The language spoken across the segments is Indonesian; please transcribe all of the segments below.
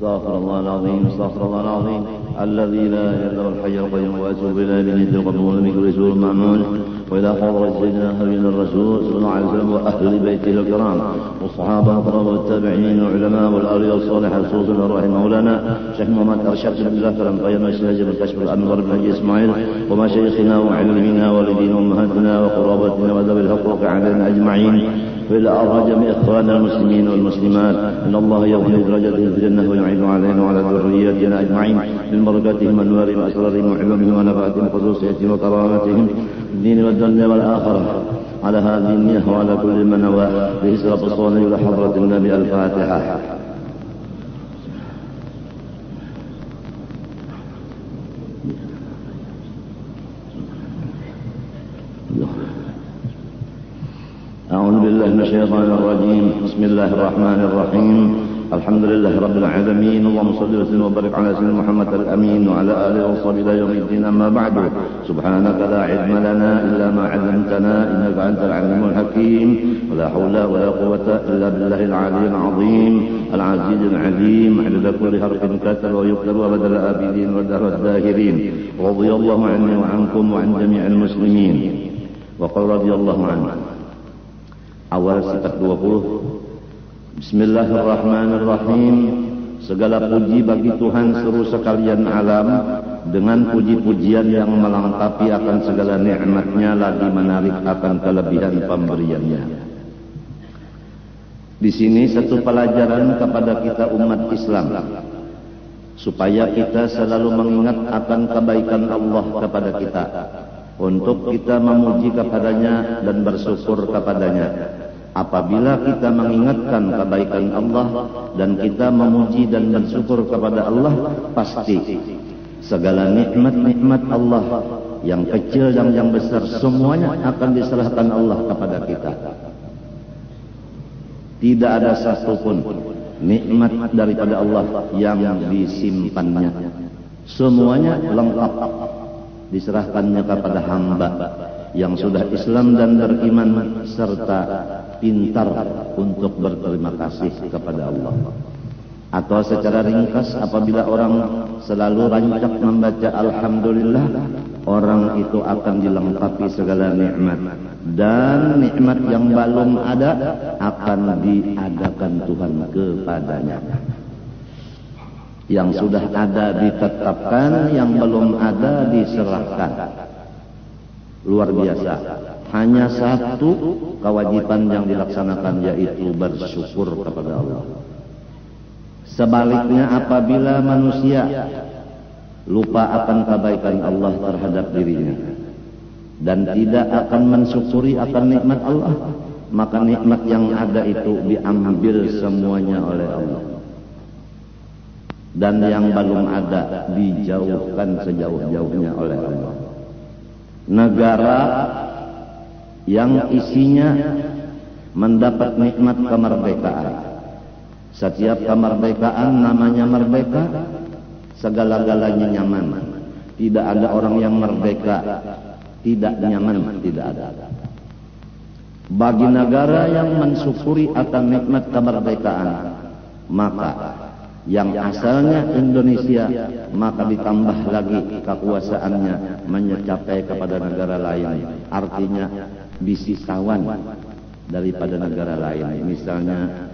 استغفر الله العظيم استغفر الله العظيم الذي لا اله الا هو الحي القيوم واتوب اليه من يد القبول من كل سوء معمول والى حضره سيدنا حبيبنا الرسول صلى الله عليه وسلم واهل بيته الكرام والصحابه الكرام والتابعين والعلماء والاولياء الصالح خصوصا الروح مولانا شيخ محمد ارشد بن جعفر قيم الشهاج بن كشف الانوار بن حجي اسماعيل ومشايخنا وعلمنا والدينا وامهاتنا وقرابتنا وذوي الحقوق علينا اجمعين وإلى أرى جميع إخواننا المسلمين والمسلمات أن الله يغني درجتهم في الجنة ويعين علينا وعلى ذرياتنا أجمعين من بركاتهم وأنوارهم وأسرارهم وعلومهم ونفعتهم وخصوصيتهم وكرامتهم في الدين والدنيا والآخرة على هذه النية وعلى كل من نوى بإسراف الصالح إلى حضرة النبي الفاتحة. أعوذ بالله من الشيطان الرجيم بسم الله الرحمن الرحيم الحمد لله رب العالمين اللهم صل وسلم وبارك على سيدنا محمد الأمين وعلى آله وصحبه إلى يوم الدين أما بعد سبحانك لا علم لنا إلا ما علمتنا إنك أنت العليم الحكيم ولا حول ولا قوة إلا بالله العلي العظيم العزيز العليم عدد كل حرف كتب ويكتب وبدل الآبدين ودهر الداهرين رضي الله عني وعنكم وعن جميع المسلمين وقال رضي الله عنه. Awal sifat 20. Bismillahirrahmanirrahim. Segala puji bagi Tuhan seluruh sekalian alam, dengan puji-pujian yang melengkapi akan segala nikmatnya lagi menarik akan kelebihan pemberiannya. Di sini satu pelajaran kepada kita umat Islam, supaya kita selalu mengingat akan kebaikan Allah kepada kita, untuk kita memuji kepadanya dan bersyukur kepadanya. Apabila kita mengingatkan kebaikan Allah dan kita memuji dan bersyukur kepada Allah, pasti segala nikmat-nikmat Allah yang kecil dan yang besar semuanya akan diserahkan Allah kepada kita. Tidak ada satupun nikmat daripada Allah yang disimpannya. Semuanya lengkap diserahkannya kepada hamba yang sudah Islam dan beriman serta pintar untuk berterima kasih kepada Allah. Atau secara ringkas, apabila orang selalu rancak membaca Alhamdulillah, orang itu akan dilengkapi segala nikmat, dan nikmat yang belum ada akan diadakan Tuhan kepadanya. Yang sudah ada ditetapkan, yang belum ada diserahkan. Luar biasa. Hanya satu kewajiban yang dilaksanakan, yaitu bersyukur kepada Allah. Sebaliknya, apabila manusia lupa akan kebaikan Allah terhadap dirinya dan tidak akan mensyukuri akan nikmat Allah, maka nikmat yang ada itu diambil semuanya oleh Allah, dan yang belum ada dijauhkan sejauh-jauhnya oleh Allah. Negara yang isinya mendapat nikmat kemerdekaan, setiap kemerdekaan namanya merdeka, segala-galanya nyaman. Tidak ada orang yang merdeka tidak nyaman, tidak ada. Bagi negara yang mensyukuri akan nikmat kemerdekaan, maka yang asalnya Indonesia, maka ditambah lagi kekuasaannya mencapai kepada negara lain. Artinya bisisawan daripada negara lain. Misalnya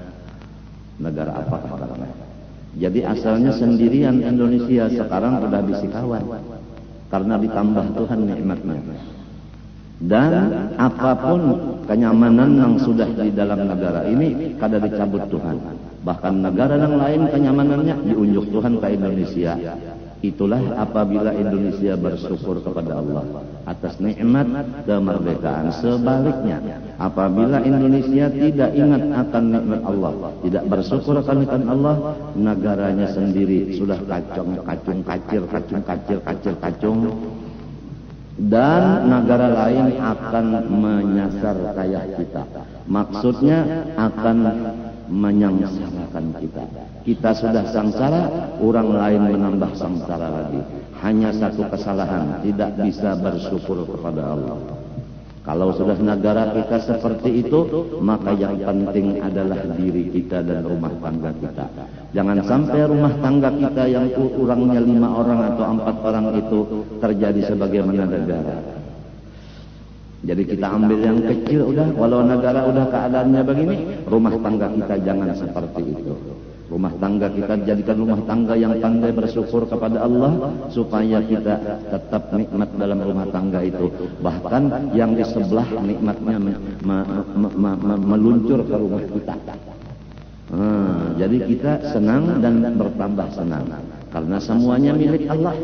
negara apa katakanlah. Jadi asalnya sendirian Indonesia, sekarang sudah bisikawan karena ditambah Tuhan nikmatnya. Dan apapun kenyamanan yang sudah di dalam negara ini kada dicabut Tuhan. Bahkan negara yang lain kenyamanannya diunjuk Tuhan ke Indonesia. Itulah apabila Indonesia bersyukur kepada Allah atas nikmat kemerdekaan. Sebaliknya, apabila Indonesia tidak ingat akan nikmat Allah, tidak bersyukur akan nikmat Allah, negaranya sendiri sudah kacung, kacung, dan negara lain akan menyasar kayak kita. Maksudnya akan menyengsarakan kita. Kita sudah sengsara, orang lain menambah sengsara lagi. Hanya satu kesalahan, tidak bisa bersyukur kepada Allah. Kalau sudah negara kita seperti itu, maka yang penting adalah diri kita dan rumah tangga kita. Jangan sampai rumah tangga kita yang kurangnya 5 orang atau 4 orang itu terjadi sebagaimana negara. Jadi kita ambil yang kecil udah, walau negara udah keadaannya begini, rumah tangga kita jangan seperti itu. Rumah tangga kita jadikan rumah tangga yang pandai bersyukur kepada Allah, supaya kita tetap nikmat dalam rumah tangga itu. Bahkan yang di sebelah nikmatnya meluncur ke rumah kita. Jadi kita senang dan bertambah senang karena semuanya milik Allah.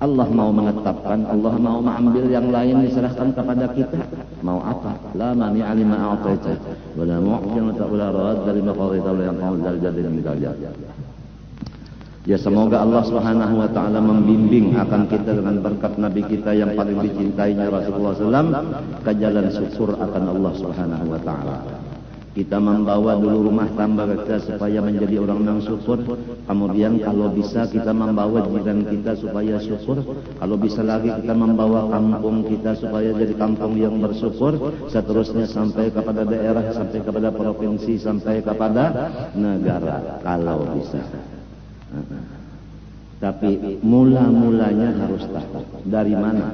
Allah mau menetapkan, Allah mau mengambil yang lain diserahkan kepada kita. Mau apa? La mani alima a'taita wa la mu'tin wa la rad dari maqadita wa yang qaul dal jadid min dajjal. Ya semoga Allah Subhanahu wa taala membimbing akan kita dengan berkat nabi kita yang paling dicintainya Rasulullah SAW ke jalan syukur akan Allah Subhanahu wa taala. Kita membawa dulu rumah tangga kita supaya menjadi orang yang syukur. Kemudian kalau bisa kita membawa jiran kita supaya syukur. Kalau bisa lagi kita membawa kampung kita supaya jadi kampung yang bersyukur. Seterusnya sampai kepada daerah, sampai kepada provinsi, sampai kepada negara kalau bisa. Tapi mula-mulanya harus tahu dari mana?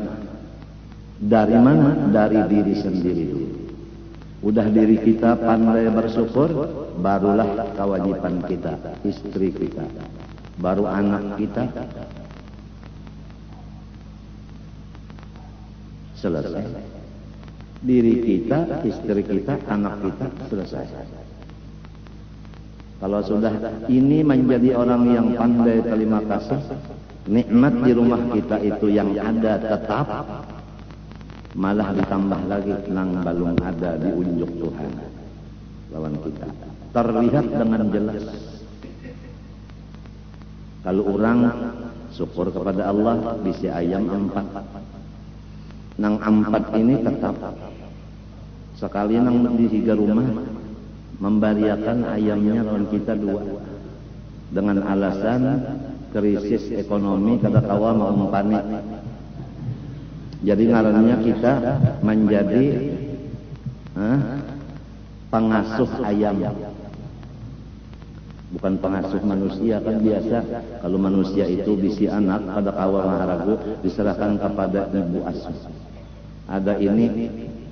Dari mana? Dari diri sendiri dulu. Udah diri kita pandai bersyukur, barulah kewajiban kita, istri kita, baru anak kita, selesai. Diri kita, istri kita, anak kita, selesai. Kalau sudah ini menjadi orang yang pandai terima kasih, nikmat di rumah kita itu yang ada tetap, malah ditambah lagi nang balung ada di unjuk Tuhan lawan kita, terlihat dengan jelas. Kalau orang syukur kepada Allah bisi ayam 4, nang 4 ini tetap sekali nang di 3 rumah membariakan ayamnya lawan kita 2 dengan alasan krisis ekonomi kada kawa mau umpani. Jadi ngarannya kita menjadi pengasuh ayam, bukan pengasuh manusia. Kan biasa kalau manusia itu bisi anak pada kawa maharagu diserahkan kepada ibu asuh. Ada ini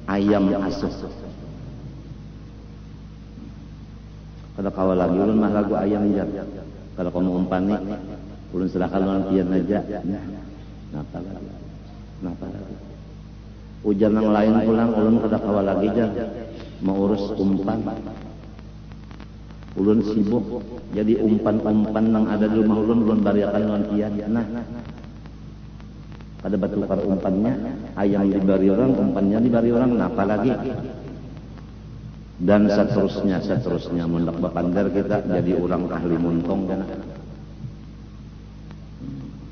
ayam asuh. Kada kawa lagi ulun maharagu ayam jar. Kalau kamu umpani ulun serahkan lawan pian aja. Napa lagi? Napa lagi? Ujar yang lain pulang, ulun kada kawa lagi jar, mau urus umpan. Ulun sibuk, jadi umpan-umpan yang ada di rumah ulun bariakan lawan kian. Nah, pada batukar umpannya, ayam dibari orang, umpannya dibari orang, napa lagi? Dan seterusnya, mundak bapandar kita jadi orang ahli muntong kan?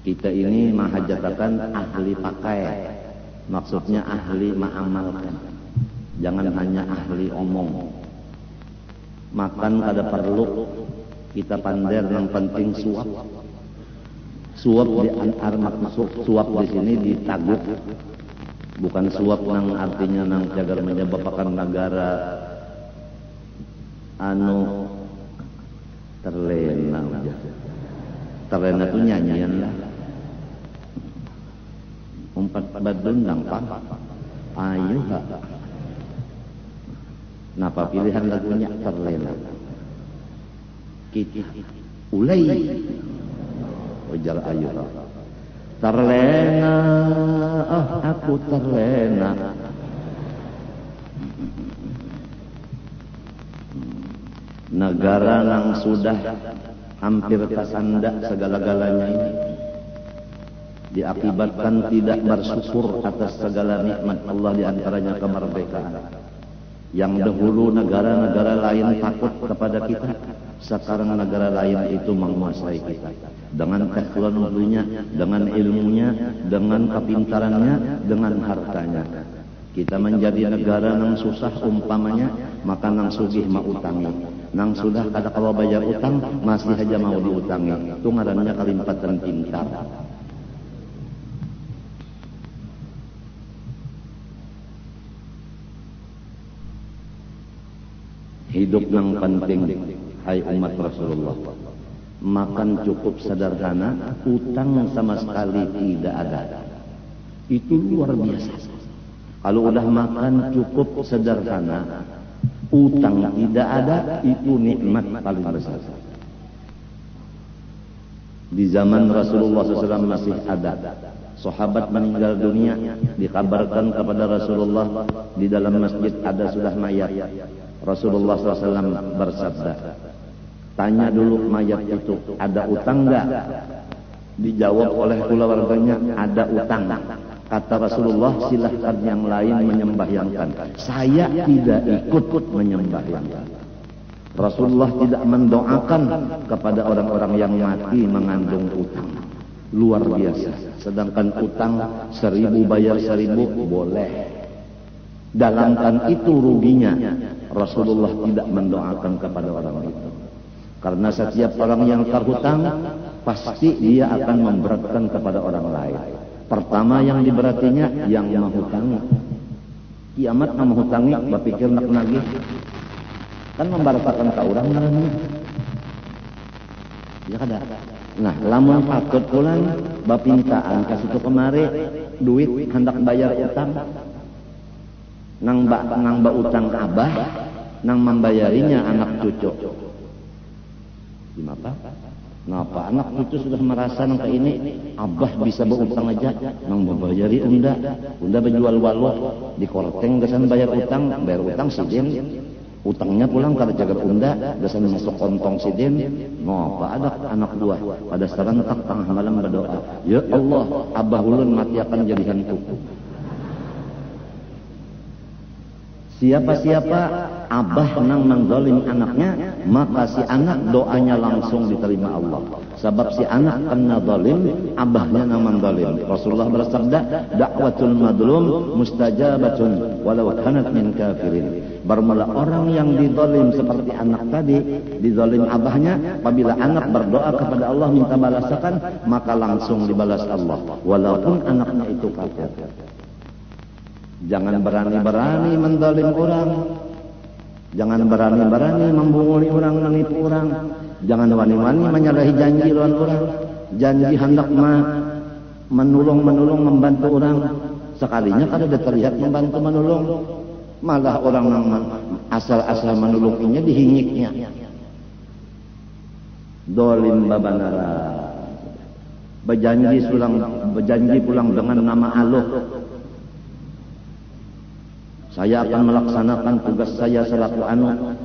Kita ini mahajatakan ahli pakai, maksudnya ahli mengamalkan. Jangan hanya ahli omong. Makan kada perlu kita pandai, yang penting suap. Suap di antar maksud suap di sini ditaguk, bukan suap nang artinya nang jagar menyebabkan negara terlena aja. Terlena itu nyanyian lah. Umpat badun dangpan ayo ha. Napa pilihan lagunya terlena kita ulai ujar ayo ha. Terlena aku terlena. Negara yang sudah hampir kesanda segala-galanya ini diakibatkan tidak bersyukur atas segala nikmat Allah, diantaranya kemerdekaan. Yang dahulu negara-negara lain takut kepada kita, sekarang negara lain itu menguasai kita dengan teknologinya, dengan ilmunya, dengan kepintarannya, dengan hartanya. Kita menjadi negara yang susah umpamanya, maka nang sugih mau utangi, nang sudah kada kawa bayar utang masih aja mau diutangi. Itu ngarannya kalimpatan pintar. Hidup yang penting hai umat Rasulullah, makan cukup sederhana, utang sama sekali tidak ada. Itu luar biasa. Kalau udah makan cukup sederhana, utang tidak ada, itu nikmat paling besar. Di zaman Rasulullah SAW masih ada sahabat meninggal dunia, dikabarkan kepada Rasulullah di dalam masjid ada sudah mayat. Rasulullah SAW bersabda, tanya dulu mayat itu ada utang enggak? Dijawab oleh keluarganya ada utang. Kata Rasulullah, silahkan yang lain menyembahyangkan, saya tidak ikut menyembahyangkan. Rasulullah tidak mendoakan kepada orang-orang yang mati mengandung utang. Luar biasa. Sedangkan utang 1000 bayar 1000 boleh. Dalamkan itu ruginya. Rasulullah tidak mendoakan kepada orang itu. Karena setiap orang yang terhutang, pasti dia akan memberatkan kepada orang lain. Pertama yang diberatinya yang menghutangi. Kiamat menghutangi, berpikir nak nagih. Kan membaratakan ke orang namanya. Ya kada. Nah, lamun patut pulang bapintaan kasih itu kemari duit hendak bayar utang. Nang ba utang abah, nang membayarinya anak cucu. Gimana? Ngapa anak cucu sudah merasa nang ini abah bisa berutang aja, nang membayari unda berjual waluh di korteng gesan bayar utang sidin. Utangnya pulang karena jaga unda, gesan masuk kontong sidin. Ngapa ada anak buah pada serentak tengah malam berdoa, ya Allah, abah ulun mati akan jadi hantu. Siapa-siapa abah nang menzalim anaknya, maka si anak doanya langsung diterima Allah. Sebab si anak kena zalim, abahnya nang menzalim. Rasulullah bersabda, da'watul madlum mustajabatun walau kanat min kafirin. Bermula orang yang dizalim seperti anak tadi, dizalim abahnya, apabila anak berdoa kepada Allah minta balasan, maka langsung dibalas Allah, walaupun anaknya itu kafir. Jangan berani-berani menzalim orang. Jangan berani-berani membunguli orang, menipu orang. Jangan wani-wani menyalahi janji lawan orang. Janji hendak menolong, membantu orang. Sekalinya kada terlihat membantu menolong. Malah orang yang asal-asal menolongnya dihingiknya. Dolim babanara. Berjanji pulang dengan nama Allah. Saya akan melaksanakan tugas saya selaku anak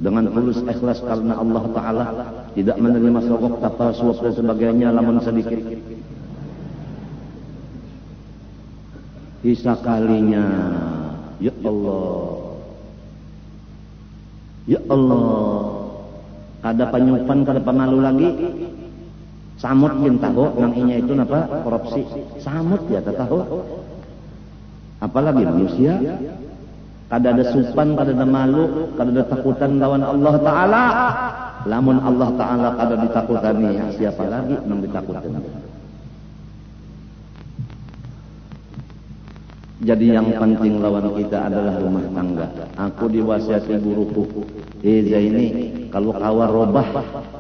dengan tulus ikhlas karena Allah Ta'ala tidak menerima sogok, tapa, suap dan sebagainya lamun sedikit. Bisa kalinya, ya Allah, ya Allah, kada penyupan, kada pemalu lagi. Samut yang tahu, nang inya itu napa korupsi. Samut ya tahu. Apalagi manusia, kada ada supan, kada ada malu, kada ada takutan lawan Allah Ta'ala. Lamun Allah Ta'ala kada ditakutani, siapa lagi yang ditakutkan? Jadi yang penting lawan kita adalah rumah tangga. Aku diwasiati guruku, ini kalau kawar robah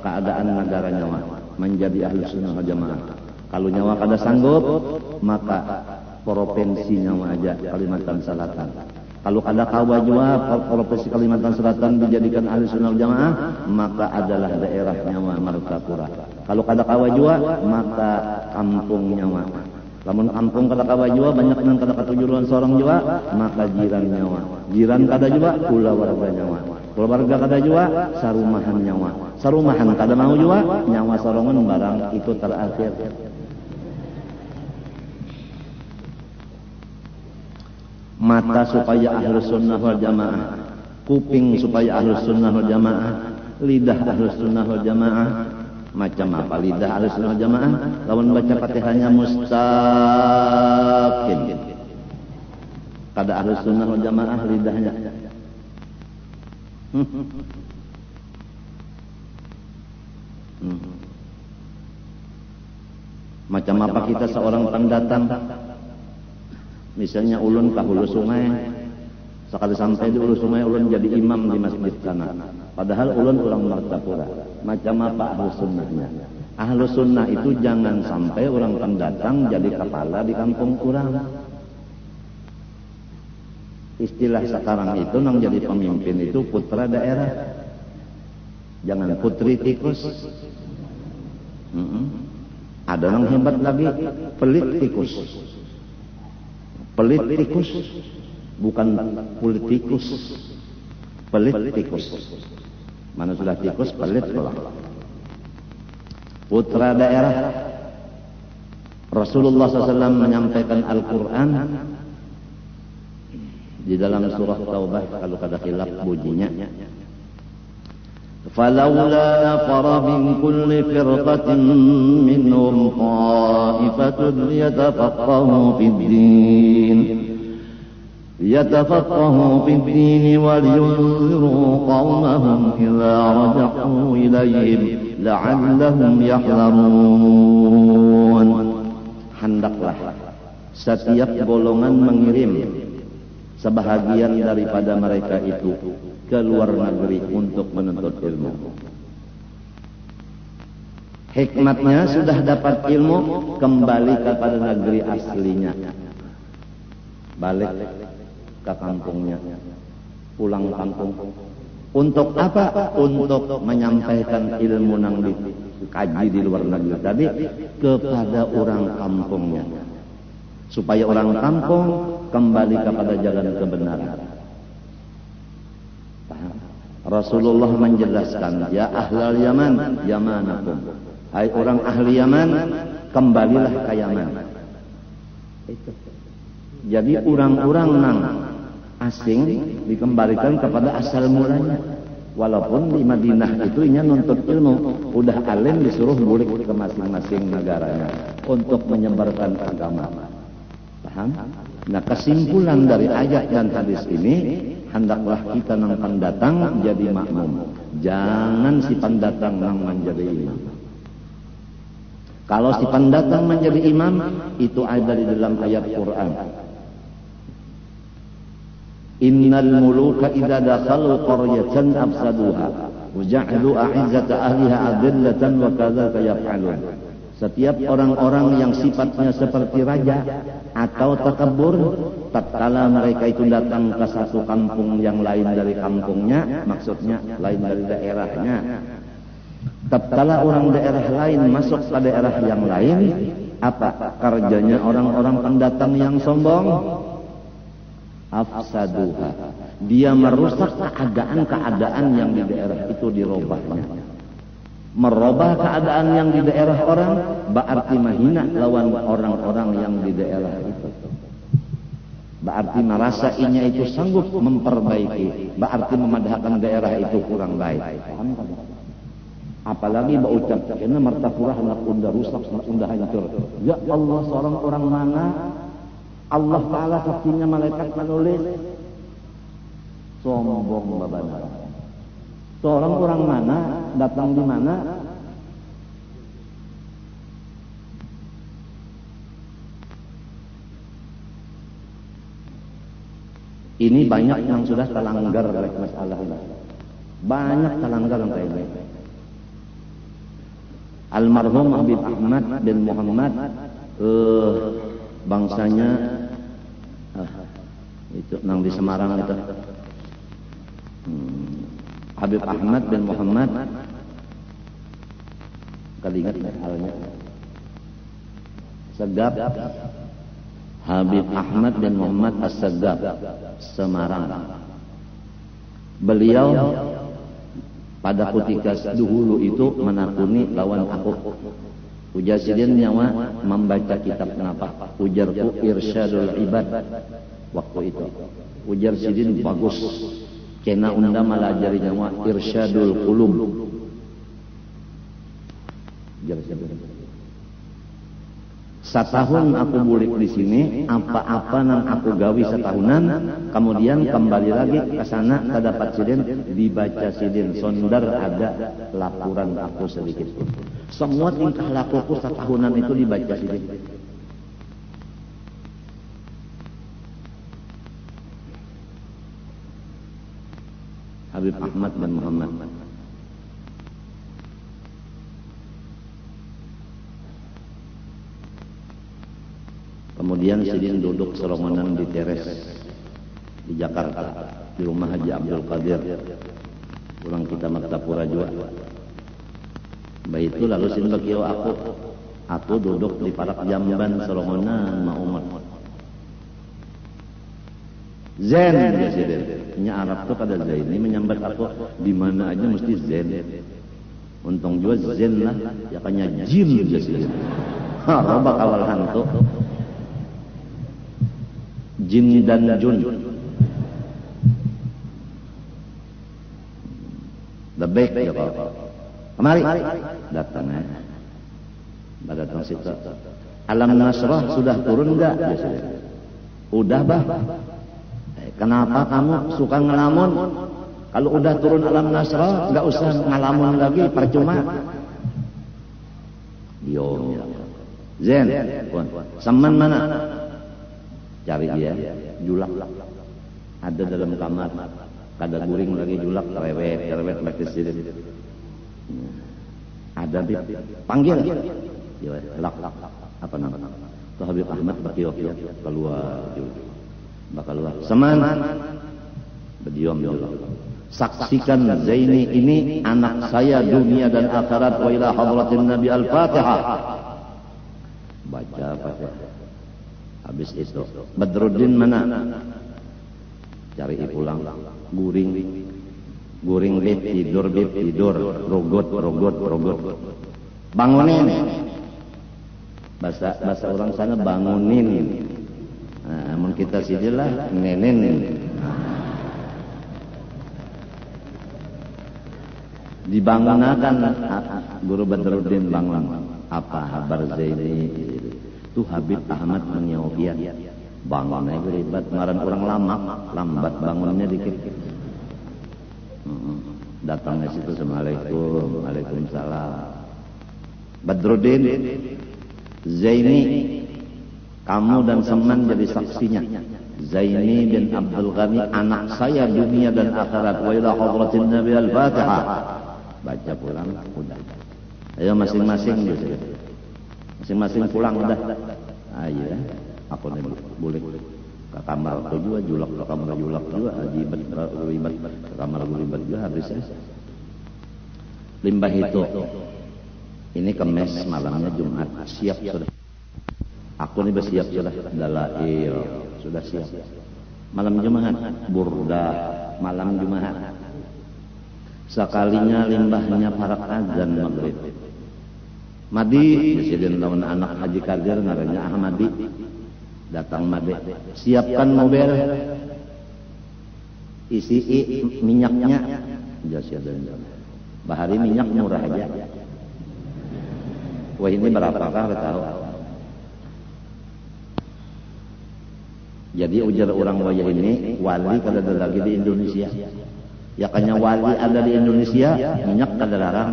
keadaan negara nyawa menjadi ahli sunnah wal jamaah. Kalau nyawa kada sanggup, maka provinsi nyawa aja Kalimantan Selatan. Kalau ada kawa jua provinsi Kalimantan Selatan dijadikan ahli sunnah jamaah, maka adalah daerah nyawa Martapura. Kalau ada kawa jua, maka kampung nyawa. Lamun kampung kada kawa jua, banyak nang kada katujuan seorang jua, maka jiran nyawa. Jiran kada jua, keluarga nyawa. Keluarga kada jua, sarumahan nyawa. Sarumahan kada mau jua, nyawa sorongan barang itu terakhir. Mata supaya ahlus sunnah wal jamaah, kuping supaya ahlus sunnah wal jamaah, lidah ahlus sunnah wal jamaah. Macam apa lidah ahlus sunnah wal jamaah? Lawan baca Fatihahnya mustaqim. Kada ahlus sunnah wal jamaah lidahnya. Macam apa kita seorang pendatang? Misalnya ulun ke hulu sungai, Sekali sampai di Ulu Sungai ulun jadi imam di masjid sana. Padahal ulun orang Martapura. Macam apa ahlu sunnahnya? Ahlu sunnah itu jangan sampai orang pendatang jadi kepala di kampung kurang. Istilah sekarang itu nang jadi pemimpin itu putra daerah. Jangan putri tikus. Ada yang hebat lagi, pelit tikus. Pelit tikus, bukan politikus. Pelit tikus. Mana sudah tikus, pelit pulang. Putra daerah. Rasulullah SAW menyampaikan Al-Quran di dalam surah Taubah, kalau kada khilaf bunyinya. فلولا نفر من كل فرقة منهم طائفة ليتفقهوا في الدين ولينذروا قومهم إذا رجعوا إليهم لعلهم يحذرون. Hendaklah setiap golongan mengirim sebahagian daripada mereka itu ke luar negeri untuk menuntut ilmu. Hikmatnya sudah dapat ilmu, kembali kepada negeri aslinya. Balik ke kampungnya. Pulang kampung. Untuk apa? Untuk menyampaikan ilmu yang dikaji di luar negeri tadi kepada orang kampungnya. Supaya orang kampung kembali kepada jalan kebenaran. Rasulullah menjelaskan, ya ahlal Yaman, Yamanakum. Hai orang ahli Yaman, kembalilah ke Yaman. Jadi orang-orang nang asing dikembalikan kepada asal mulanya. Walaupun di Madinah itu inya nuntut ilmu, udah alim disuruh balik ke masing-masing negaranya untuk menyebarkan agama. Paham? Nah, kesimpulan dari ayat dan hadis ini, hendaklah kita nang pendatang jadi makmum. Jangan si pendatang nang menjadi imam. Kalau si pendatang menjadi imam, itu ada di dalam ayat Quran. Innal muluka idza dakhalu qaryatan afsaduha wa ja'alu a'izzata ahliha adillatan wa kadzalika yaf'alun. Setiap orang-orang yang sifatnya seperti raja atau takabur, tatkala mereka itu datang ke satu kampung yang lain dari kampungnya, maksudnya lain dari daerahnya. Tatkala orang daerah lain masuk ke daerah yang lain, apa kerjanya orang-orang pendatang yang sombong? Afsaduha. Dia merusak keadaan-keadaan yang di daerah itu dirobahnya. Merubah keadaan yang di daerah orang berarti menghina lawan orang-orang yang di daerah itu. Berarti merasa inya itu sanggup memperbaiki, berarti memadahkan daerah itu kurang baik. Apalagi berucap karena Martapura hendak unda rusak, hendak unda hancur. Ya Allah, seorang orang mana Allah Ta'ala saksinya malaikat menulis sombong babana. Seorang orang mana, datang di mana, ini banyak yang sudah terlanggar oleh masalah ini. Banyak terlanggar yang kayak ini. Almarhum Habib Ahmad bin Muhammad, bangsanya itu nang di Semarang itu. Habib Ahmad bin Muhammad, kali ingat halnya Segap. Habib Ahmad bin Muhammad As-Segap, Semarang. Beliau pada ketika dahulu itu menakuni lawan aku. Ujar sidin nyawa membaca kitab kenapa? Ujarku Irsyadul Ibad waktu itu. Ujar sidin bagus. Kena unda malajari nyawa Irsyadul Qulub. Setahun aku bulik di sini, apa-apa nang aku gawi setahunan, kemudian kembali lagi ke sana, terdapat sidin, dibaca sidin, sondar ada laporan aku sedikit. Semua tingkah lakuku setahunan itu dibaca sidin. Habib Ahmad bin Muhammad. Kemudian Sidin duduk seromanan di teres di Jakarta, di rumah Haji Abdul Qadir. Pulang kita Martapura juga. Baik itu lalu Sidin bakio aku duduk di parak jamban seromanan ma umat. Zen ya Sidin. Nya Arab tuh pada Zain ini menyambat aku di mana aja mesti zen. Untung juga zen lah, ya kanya jin ya Sidin. Loba kawal hantu. Jin dan jun. Lebih ya Pak. Kemari datang ya. Datang situ. Alam Nasrah sudah turun enggak? Udah bah. Kenapa kamu suka ngelamun? Kalau udah turun Alam Nasrah enggak usah ngelamun lagi, percuma. Diom. Zen. Saman mana? Cari dia, julak ada dalam kamar, kada guring lagi julak, cerewet lagi Sidin. Ada panggil, lak, apa nama? Tuh Habib Ahmad bakio keluar, bakal keluar. Seman, berdiam julak. Saksikan Zaini ini anak saya dunia dan akhirat wa ila hadratin Nabi Al-Fatihah. Baca Fatihah. Habis itu Badruddin mana? Cari pulang. Guring bib tidur. Rogot. Bangunin. Bahasa orang sana bangunin. Nah, mun kita sidilah nenenin. Dibangunakan Guru Badruddin bangun. Apa kabar Zaini? Tuh Habib Ahmad menyobian bangunnya ribet, maran orang lambat bangunnya dikit. Datangnya situ Assalamualaikum, Waalaikumsalam. Badruddin, Zaini, kamu dan Seman jadi saksinya. Zaini bin Abdul Ghani anak saya dunia dan akhirat wa ila hadratin Nabi Al-Fatihah. Baca pulang udah. Ayo masing-masing gitu. Masing-masing pulang udah. Ayo ya. Aku nih boleh ke kamar aku juga, julak ke kamar julak juga, ribet ke kamar ribet juga habis ya. Limbah itu. Ini Kemis malamnya Jumat, siap sudah. Aku nih bersiap sudah dalail, sudah siap. Malam Jumat, burda, malam Jumat. Sekalinya limbahnya para azan maghrib. Madi, Presiden tahun anak Haji Kadir ngarannya Ahmadi. Datang Madi, siapkan mobil, isi minyaknya, bahari minyak murah aja. Wah ini berapakah tahu? Jadi ujar orang wayah ini wali kada ada lagi di Indonesia. Ya kanya wali ada di Indonesia, minyak kada larang.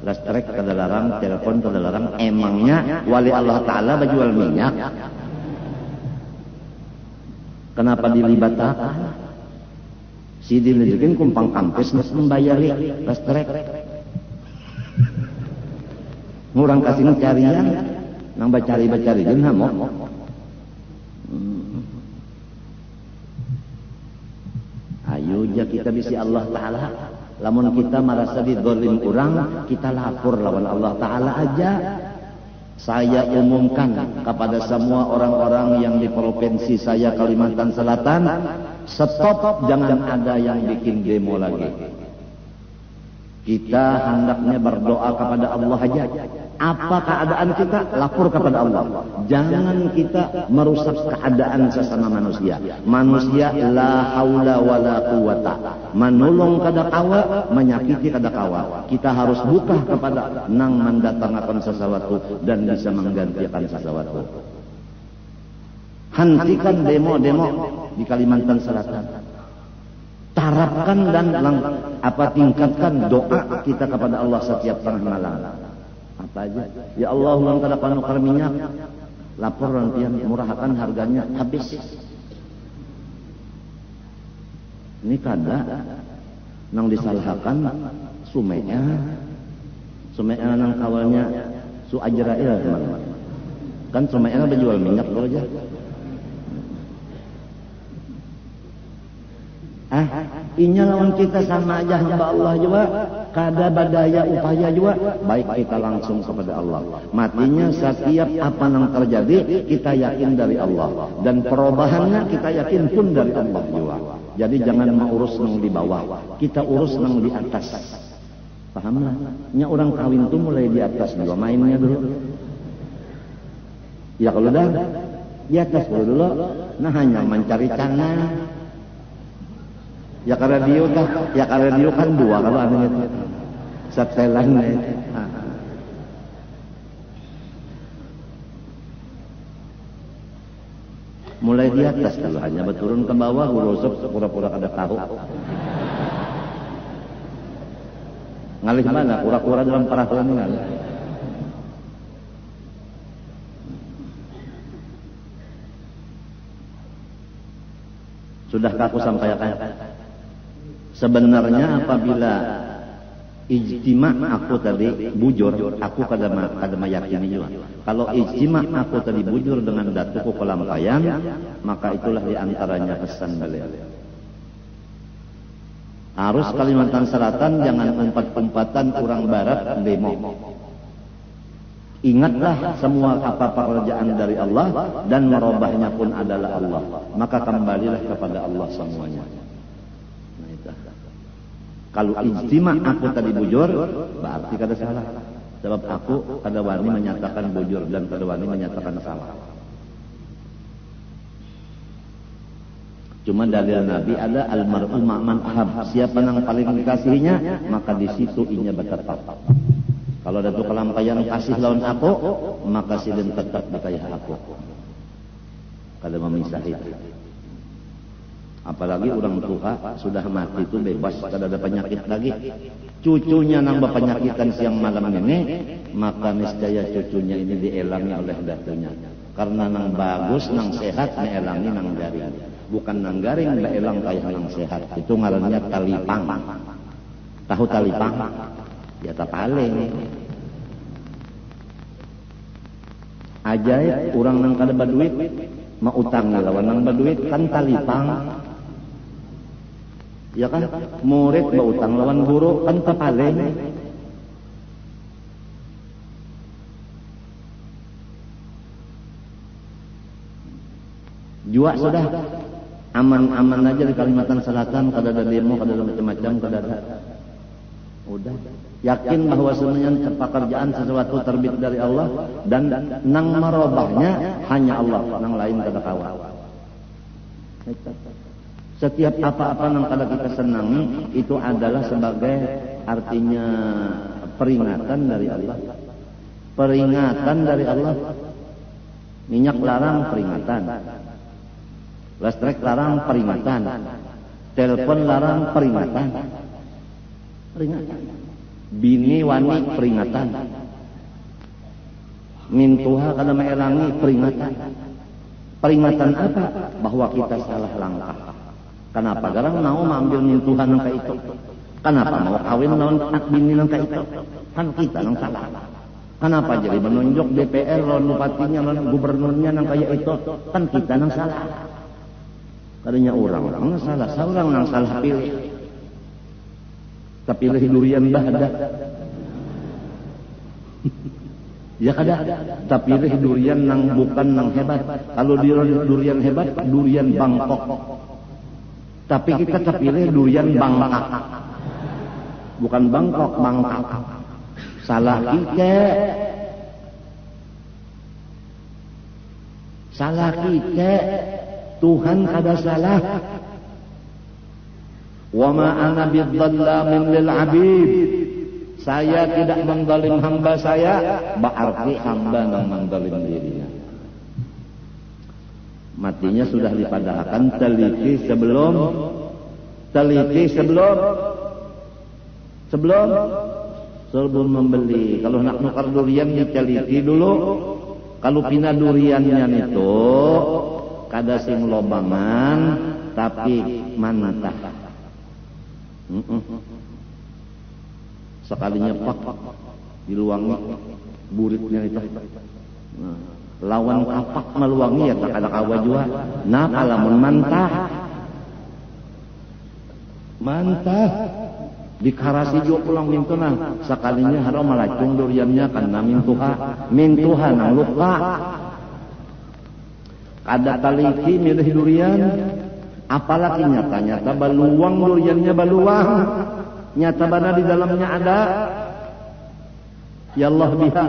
Listrik kada larang, telepon kada larang. Emangnya wali Allah Ta'ala bajual minyak? Kenapa dilibatkan? Si dilibatkan kumpang kampus membayari listrik. Ngurang kasih carian, nang bacari jen hamo. Ayo ja kita bisi Allah Ta'ala. Lamun kita merasa didolim orang, kita lapor lawan Allah Ta'ala aja. Saya umumkan kepada semua orang-orang yang di provinsi saya Kalimantan Selatan, stop, jangan ada yang bikin demo lagi. Kita hendaknya berdoa kepada Allah aja. Apa keadaan kita, lapor kepada Allah. Jangan kita merusak keadaan sesama manusia. Manusia la haula wala quwata. Menolong kada kawa, menyakiti kada kawa. Kita harus buka kepada nang mendatangkan sesuatu dan bisa menggantikan sesuatu. Hentikan demo-demo di Kalimantan Selatan. Tarapkan dan tingkatkan doa kita kepada Allah setiap tengah malam. Apa aja? Ya Allah, ulang kada panukar minyak. Lapor rantian murahkan harganya habis. Ini kada. nang disalahkan Sumea nang kawalnya Su Ajrail kan Sumea berjual minyak lo aja. Inya lawan kita sama aja hamba Allah juga, kada badaya upaya juga, baik kita langsung kepada Allah. Matinya setiap apa yang terjadi kita yakin dari Allah, dan perubahannya kita yakin pun dari Allah juga. Jadi jangan mengurus nang di bawah, kita urus nang di atas. Pahamlah? Nya orang kawin tuh mulai di atas juga mainnya dulu. Ya kalau dah di atas dulu, nah hanya mencari cana. Ya karena dia kan dua kalau aneh itu setelan mulai di atas dulu, hanya berturun ke bawah urusuk pura-pura kada tahu ngalih mana kura-kura dalam perahu ini ngalih. Sudahkah aku sampaikan? Sebenarnya apabila ijtima aku tadi bujur, aku kada meyakini juga. Kalau ijtima aku tadi bujur dengan datuku kelampayan, maka itulah diantaranya pesan beliau. Harus Kalimantan Selatan jangan umpat-umpatan orang Barat demo. Ingatlah semua apa pekerjaan dari Allah dan merubahnya pun adalah Allah. Maka kembalilah kepada Allah semuanya. Kalau ijtima aku tadi bujur, berarti kada salah. Sebab aku kada wani menyatakan bujur dan kada wani menyatakan salah. Cuma dalil Nabi ada almar'u ma'man ahab. Siapa yang paling dikasihinya, maka di situ inya bertetap. Kalau ada tu kelampayan kasih lawan aku, maka silin tetap dikaya aku. Kada memisah itu. Apalagi orang tua sudah mati itu bebas, kada ada penyakit lagi. Cucunya nang berpenyakitan siang malam ini, maka niscaya cucunya ini dielangi oleh datunya. Karena nang bagus, nang sehat, dielangi nang garing. Bukan nang garing, dielang kayak nang sehat. Itu ngarannya talipang. Tahu talipang? Ya tapaling. Ajaib, orang nang kada baduit, mau utang lawan nang baduit kan talipang. Ya kan, murid berutang lawan guru kan tapaling. Jua sudah aman-aman aja di Kalimantan Selatan, kada ada demo, kada ada macam-macam, kada ada. Udah yakin bahwa semuanya pekerjaan sesuatu terbit dari Allah dan nang merubahnya hanya Allah, nang lain kada kawan. Setiap apa-apa yang kada kita senangi itu adalah sebagai artinya peringatan dari Allah. Peringatan dari Allah. Minyak larang peringatan. Listrik larang peringatan. Telepon larang peringatan. Peringatan. Bini wani peringatan. Mintuha kada maelangi peringatan. Peringatan apa? Bahwa kita salah langkah. Kenapa garang mau mengambil mintuhan nang itu? Kenapa mau kawin lawan anak bini nang itu? Kan kita nang salah. Kenapa jadi menunjuk DPR lawan bupatinya lawan gubernurnya nang kaya itu? Kan kita nang salah. Kadanya orang nang salah, seorang nang salah pilih. Kepilih durian bahada. Ya kada, tapi pilih durian nang bukan nang hebat. Kalau durian hebat, durian Bangkok. Tapi kita kepilih durian Bangkak. Bukan Bangkok, Bangkak. Salah kita. Salah kita. Tuhan kada salah. Wa ma ana bidzallamin lil 'abid. Saya tidak menzalim hamba saya, berarti hamba yang menzalim dirinya. Matinya sudah dipadahkan, teliti sebelum membeli. Kalau nak nukar durian diteliti dulu. Kalau pina duriannya itu kada sing lobangan tapi mantap. Sekalinya pak diluangi buritnya itu. Nah, lawan kapak meluangi ya tak ada kawajua. Nah alamun mantah dikarasi juga pulang mintuna sekalinya haram malacung duriannya karena mintuha nang luka kada taliki milih durian apalagi nyata baluang duriannya baluang nyata bana di dalamnya ada ya Allah biha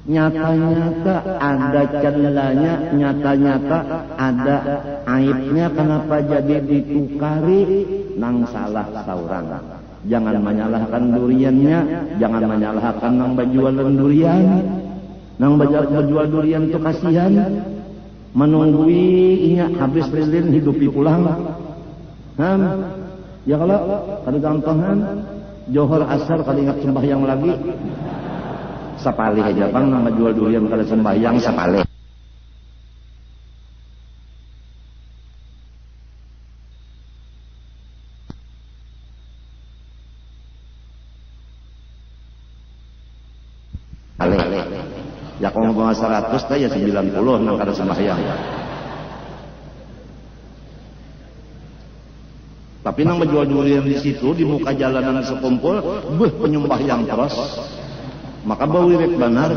nyata-nyata ada celanya, nyata-nyata ada aibnya, kenapa jadi ditukari? Nang salah saurang. Jangan menyalahkan duriannya, jangan menyalahkan nang berjualan durian. Nang berjual durian itu kasihan, menunggui habis lilin hidupi pulang. Ya kalau gampangan, johor asar kalau ingat sembahyang lagi. Sapali aja bang nama jual durian kalau sembahyang sapali. Ya kalau ngomong 100 ya 90 nang kada sembahyang. Tapi nang menjual durian di situ di muka jalanan sekumpul, penyembah yang terus. Maka bau wirid benar,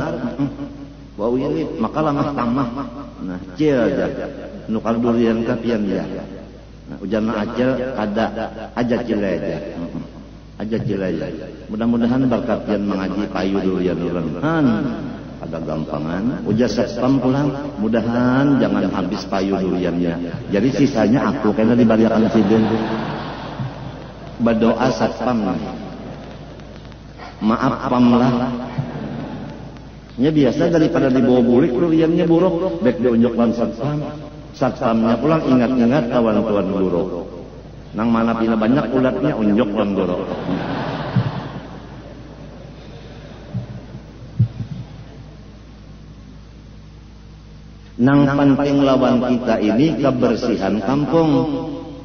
bau wirid, maka lamah tamah. Nah, cil aja, nukar durian kapian ya. Nah, ujarna acil ada aja cil aja, Mudah-mudahan berkat yang mengaji payu durian ada gampangan. Ujar satpam pulang, mudahan jangan habis payu duriannya. Jadi sisanya aku karena dibaliakan sidin. Berdoa satpam. Maaf pamlah. Nya biasa daripada dibawa burik duriannya buruk, baik diunjukkan satpam. Satpamnya pulang ingat-ingat kawan tuan buruk. Nang mana pina banyak ulatnya unjuk lan buruk. Nang penting lawan kita ini kebersihan kampung.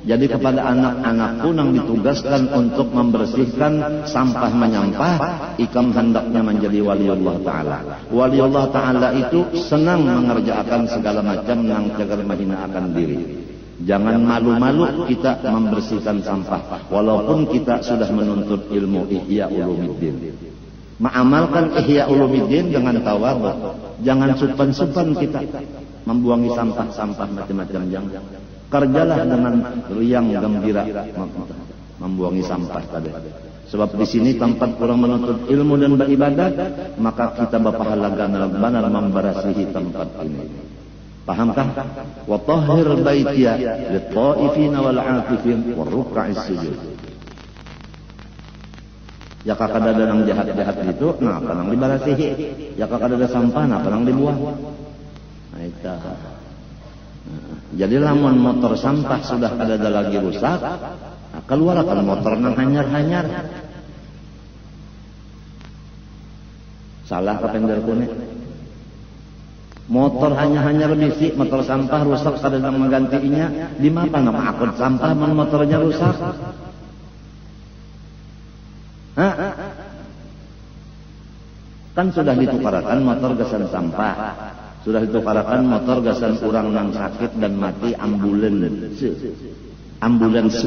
Jadi kepada anak-anakku yang ditugaskan untuk membersihkan sampah menyampah, ikam hendaknya menjadi waliullah ta'ala. Waliullah ta'ala itu senang mengerjakan segala macam yang cagar menghinakan diri. Jangan malu-malu kita membersihkan sampah, walaupun kita sudah menuntut ilmu Ihya Ulumuddin. Mengamalkan Ihya Ulumuddin dengan tawadhu. Jangan supan-supan kita membuangi sampah-sampah macam-macam yang kerjalah dengan riang gembira membuangi sampah tadi. Sebab di sini tempat kurang menuntut ilmu dan beribadat, maka kita berpahala benar memberasihi tempat ini. Pahamkah? Wa tahhir baitiya lit-ta'ifina wal 'akifin war ruk'is sujud. Ya kakak ada nang jahat-jahat itu, nah apa nang dibarasihi? Ya kakak ada sampah, nah apa nang dibuang? Nah itu. Jadi lamun motor sampah sudah ada lagi rusak, keluarkan motor nang hanyar-hanyar. Salah kapender kuning. Motor hanya-hanyar bisi, motor sampah rusak kada nang menggantinya, di mana nama akun sampah man motornya rusak? Kan sudah ditukarkan motor gasan sampah. Sudah ditukarkan motor gasan orang nang sakit dan mati ambulans.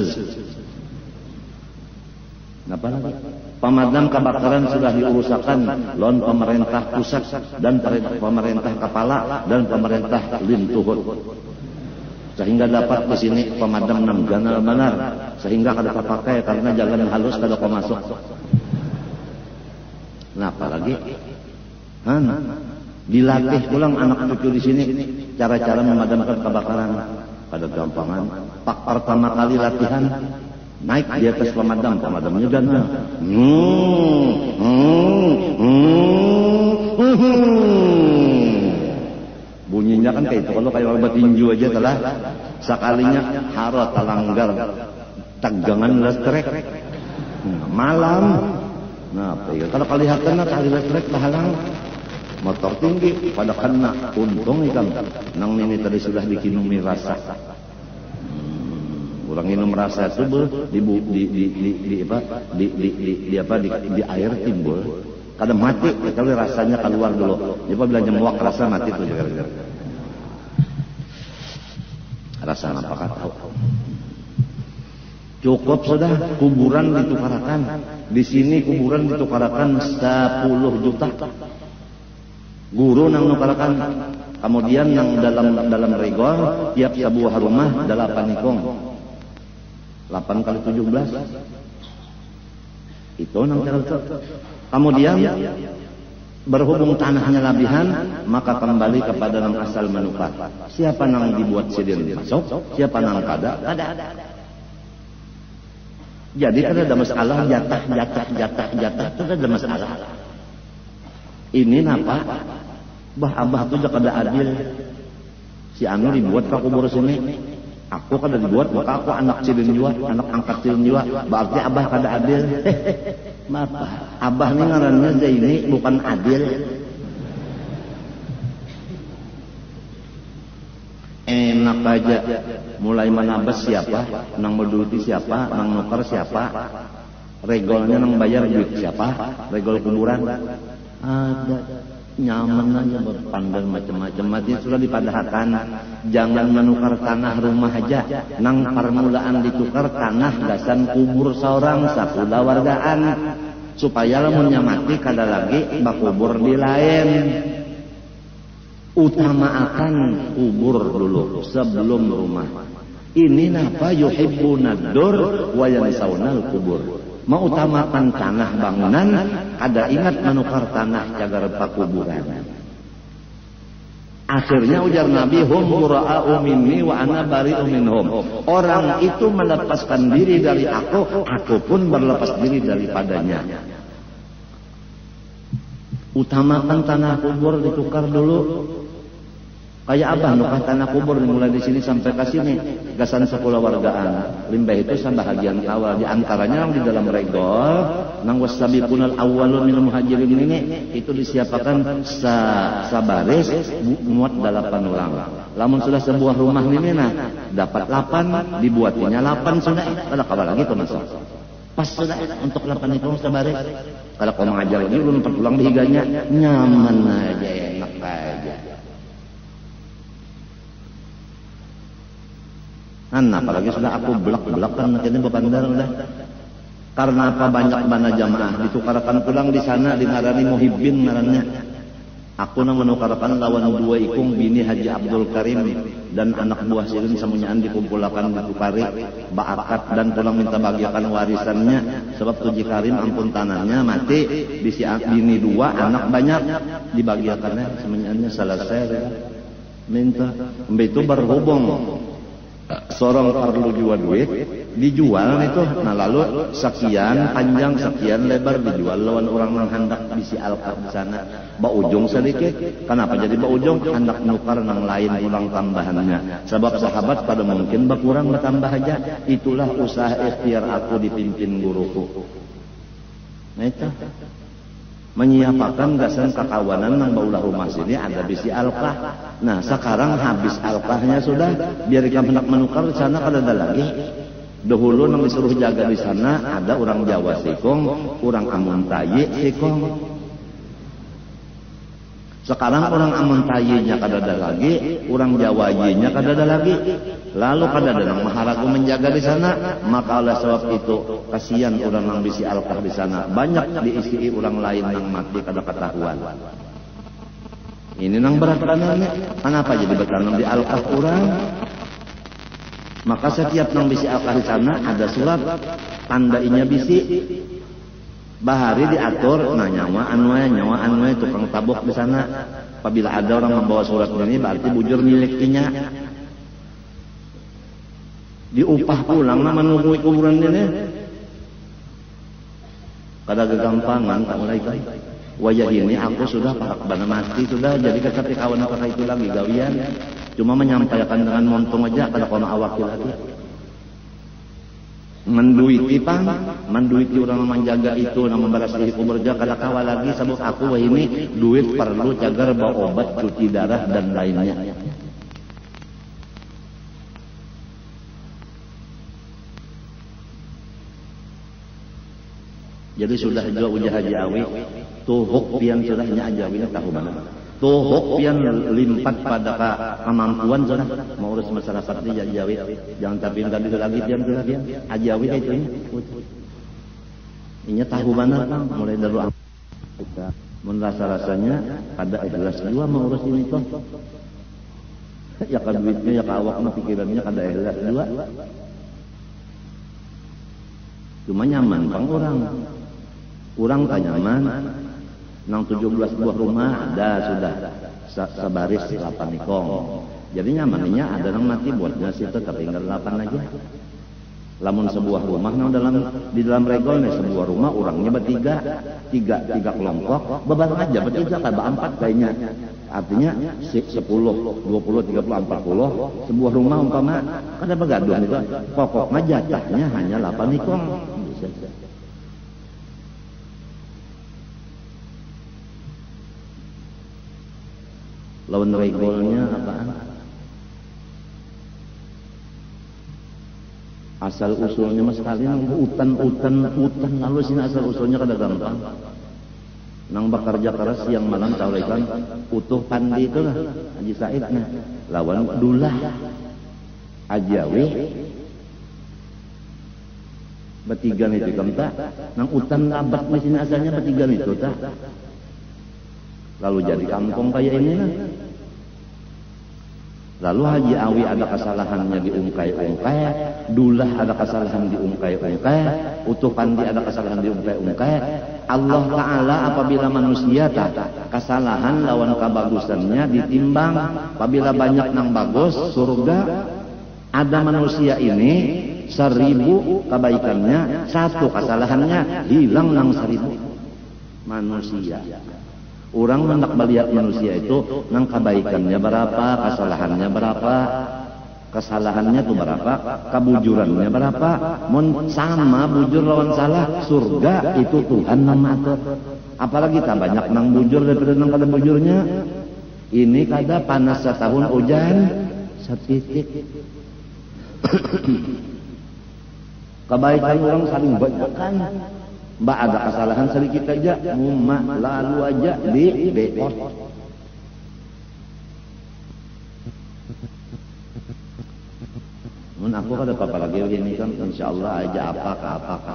Napa lagi? Pemadam kebakaran sudah diurusakan lawan pemerintah pusat dan pemerintah kepala dan pemerintah lintuhut. Sehingga dapat di sini pemadam nang ganal benar sehingga kada pakai karena jalan halus kada kau masuk. Nah apalagi? Dilatih ulang anak cucu di sini cara-cara memadamkan kebakaran. Pada gampangan, pak pertama kali latihan naik di atas pemadamnya gana. Bunyinya kan kayak itu, kalau kayak obat tinju aja telah sekalinya haro talanggar tegangan listrik malam. Nah, kalau kelihatan kali listrik halang motor tinggi pada kena untung ikan nang ini tadi sudah dikinumi rasa Orang minum rasa tubuh di air timbul. Kadang mati, kalau rasanya keluar dulu. Jadi bila nyemuak rasa mati itu juga. Rasa apakah tahu? Cukup sudah kuburan ditukarakan. Di sini kuburan ditukarakan 10 juta. Guru nang nukarakan. Kemudian yang dalam regol tiap sebuah rumah 8 ikong. 8 kali 17. Itu nang cara. Kemudian berhubung tanahnya labihan, maka kembali kepada nang asal menukar. Siapa nang dibuat sidin masuk, siapa nang kada. Jadi kan ada masalah jatah itu ada masalah. Ini napa? Abah tuh kada adil. Si anu dibuat ke kubur sini. Aku kada dibuat, maka aku anak sidin juga, anak angkat sidin juga. Berarti abah kada adil. Maaf, abah ini ngarannya Zaini bukan adil. Enak aja. Mulai menabas siapa, nang menduduki siapa, nang nuker siapa, regolnya nang bayar duit siapa, regol kuburan. Ada. Nyaman aja berpandang macam-macam. Mati sudah dipadahkan. Jangan menukar tanah rumah aja. Nang permulaan ditukar tanah gasan kubur seorang sakula wargaan. Supaya lamunnya mati kada lagi bakubur di lain. Utamakan kubur dulu sebelum rumah. Ini napa yuhibbuna dur wa yansawnal kubur. Mengutamakan tanah bangunan, kada ingat menukar tanah cagar pakuburan. Akhirnya ujar Nabi, hum bura'u minni wa ana bari'u minhum. Orang itu melepaskan diri dari aku pun berlepas diri daripadanya. Utamakan tanah kubur ditukar dulu. Kayak abah nukah tanah kubur mulai di sini sampai ke sini gasan sekolah wargaan. Limbah itu bahagian awal di antaranya yang di dalam regol nang wasabiqunal awwalun minal muhajirin ini itu disiapkan sabaris muat 8 orang. Lamun sudah sebuah rumah ini nah dapat 8 dibuatinya 8 sudah ada kabar lagi tuh masuk. Pas sudah untuk 8 itu sabaris. Kalau kau mengajar lagi belum pertulang dihiganya nyaman aja enak aja. Apalagi sudah aku belak-belakan ini bepandar udah. Karena apa banyak bana jamaah ditukarkan pulang di sana dinarani muhibbin ngarannya. Aku nang menukarkan lawan 2 ikung bini Haji Abdul Karim dan anak buah silin semuanyaan dikumpulkan ditukari baakat dan pulang minta bagiakan warisannya sebab Tuji Karim ampun tanahnya mati bisi bini 2 anak banyak dibagiakannya semuanyaannya selesai minta itu berhubung seorang perlu jual duit dijual itu nah lalu sekian panjang sekian lebar dijual lawan orang yang hendak bisi alkaf di sana baujung sedikit kenapa jadi baujung hendak nukar nang lain ulang tambahannya sebab sahabat pada mungkin berkurang bertambah aja itulah usaha ikhtiar aku dipimpin guruku nah itu menyiapkan gasan kekawanan nang baulah rumah sini ada bisi alkah. Nah sekarang habis alkahnya sudah biar kamu hendak menukar di sana kada ada lagi. Dahulu nang disuruh jaga di sana ada orang Jawa sikong, orang Amun Tayi sikong. Sekarang orang Amun Tayinya kada ada lagi, orang Jawa-nya kada ada lagi. Lalu kada ada nang maharagu menjaga di sana, maka oleh sebab itu kasihan orang nang bisi alkah di sana. Banyak diisi orang lain nang mati kada ketahuan. Ini nang berat kanannya. Kenapa jadi bertanam di alkah orang? Maka setiap nang bisi alkah di sana ada surat tandainya bisi. Bahari diatur, nah nyawa anway tukang tabuk di sana. Apabila ada orang membawa surat ini berarti bujur miliknya. Diupah pulang nah menunggu kuburan ini. Kada kegampangan tak mulai kan. Wajah ini aku sudah parak bana mati sudah jadi kecapi kawan apa itu lagi gawian. Cuma menyampaikan dengan montong aja kada kono awakil lagi. Menduiti orang menjaga itu nama membalas diri kuberja kada kawal lagi sebab aku wah ini duit perlu cagar bawa obat cuci darah dan lainnya Jadi sudah jual ujah Haji Awi, tuhuk pian sudahnya ajawinya tahu mana. Tuhuk pian limpat pada kemampuan sudah mau urus masyarakat ini Haji Awi. Jangan tapi tadi lagi pian sudah pian Haji Awi itu ini. Ini tahu mana Kang, mulai dari kita merasa-rasanya ada ikhlas juga mau urus ini toh. Ya kan duitnya ya kawaknya pikirannya kada ikhlas juga. Cuma nyaman Bang orang tak nyaman. Nang 17 buah rumah ada sudah sabaris 8 ikong. Jadi nyamannya ada nang mati buatnya situ tapi tinggal 8 aja. Lamun sebuah rumah nang di dalam regol nih sebuah rumah orangnya bertiga, tiga kelompok, bebareng aja bertiga kada 4 kayaknya. Artinya 10, 20, 30, 40 sebuah rumah umpama kada begaduh itu. Pokoknya jatahnya hanya 8 ikong. Lawan regolnya apaan? Asal usulnya mas kalian hutan lalu sini asal usulnya kada gampang. Nang bekerja keras siang malam taurikan utuh pandi itu lah Haji Said nah lawan dulah ajawi bertiga itu kemta nang hutan abad mesin asalnya bertiga itu tak. Lalu jadi kampung kayak ini lah. Lalu Haji Awi ada kesalahannya diungkai-ungkai, dulah ada kesalahan diungkai-ungkai, utuh pandi ada kesalahan diungkai-ungkai. Allah Ta'ala apabila manusia tak kesalahan lawan kebagusannya ditimbang, apabila banyak nang bagus surga, ada manusia ini 1000 kebaikannya, 1 kesalahannya hilang nang 1000 manusia. Orang hendak melihat manusia itu nang kebaikannya berapa, kesalahannya berapa, kesalahannya itu berapa, kebujurannya berapa. Mun sama bujur lawan salah, surga itu Tuhan nang matur. Apalagi tak banyak nang bujur daripada nang kada bujurnya. Ini kada panas setahun hujan setitik. Kebaikan orang saling banyakkan. Mbak ada kesalahan sedikit aja, mumma lalu aja di beot. Mun aku kada apa lagi ini kan insyaallah aja apa.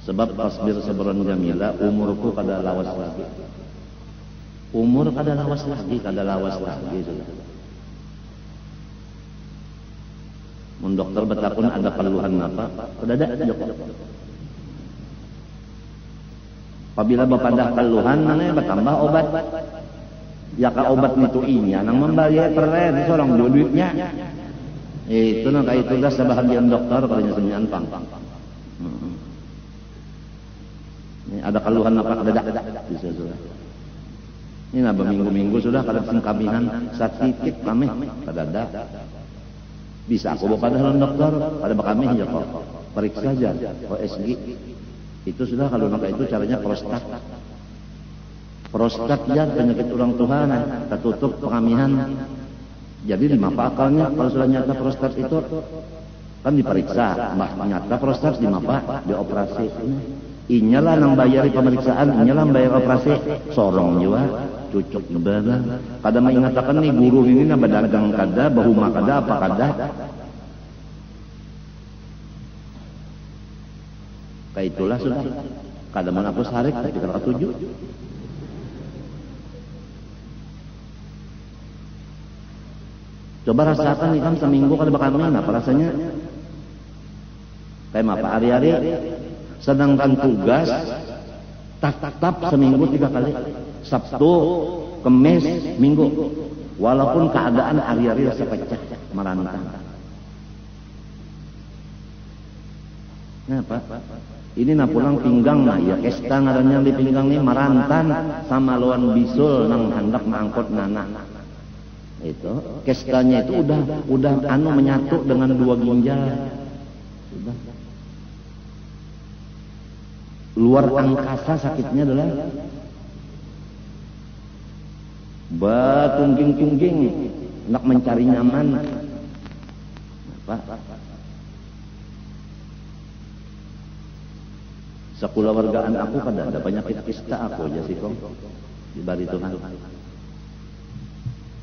Sebab tasbir sabran jamila umurku kada lawas lagi. Umur kada lawas lagi sudah. Mun dokter betapun ada keluhan apa? Kada ada Joko. Apabila bapadah keluhan nana bertambah obat. Ya ka obat itu ini nang membayar peren seorang duitnya. Itu nang kayak itu dah sebahagian dokter kalau nyanyaan pang. Ini ada keluhan apa kada bisa sudah. Ini naba minggu-minggu sudah kada sengkamihan sakit kami kada ada. Bisa aku bapadah dokter kada bakami ya kok. Periksa aja OSG. Itu sudah kalau maka itu caranya prostat ya penyakit orang Tuhan tertutup pengamihan. Jadi di mapa akalnya kalau sudah nyata prostat itu kan diperiksa, nyata prostat di mapa dioperasi. Inyalah nang bayari pemeriksaan, inyalah bayar operasi sorong juga cucuk nebana. Kada mengatakan nih guru ini nambah dagang kada, bahuma kada apa kada. Kayak itulah sudah. Kada menapus harik tapi kada ketujuh. Coba rasakan ikam seminggu kada bakal main apa rasanya? Kayak apa hari-hari sedangkan tugas tak seminggu 3 kali. Sabtu, Kemis, Minggu. Walaupun keadaan hari-hari rasa pecah merantang. Kenapa? Ini na pulang pinggang nah ya kesta ngarannya di pinggang ini marantan sama lawan bisul nang hendak mangkot nana. Itu kestanya itu udah anu menyatu dengan 2 ginjal. Sudah. Luar angkasa sakitnya adalah batungging-tungging nak mencari nyaman. Apa? Sekulawargaan aku kan ada penyakit kista aku aja sih kong. Dibari Tuhan.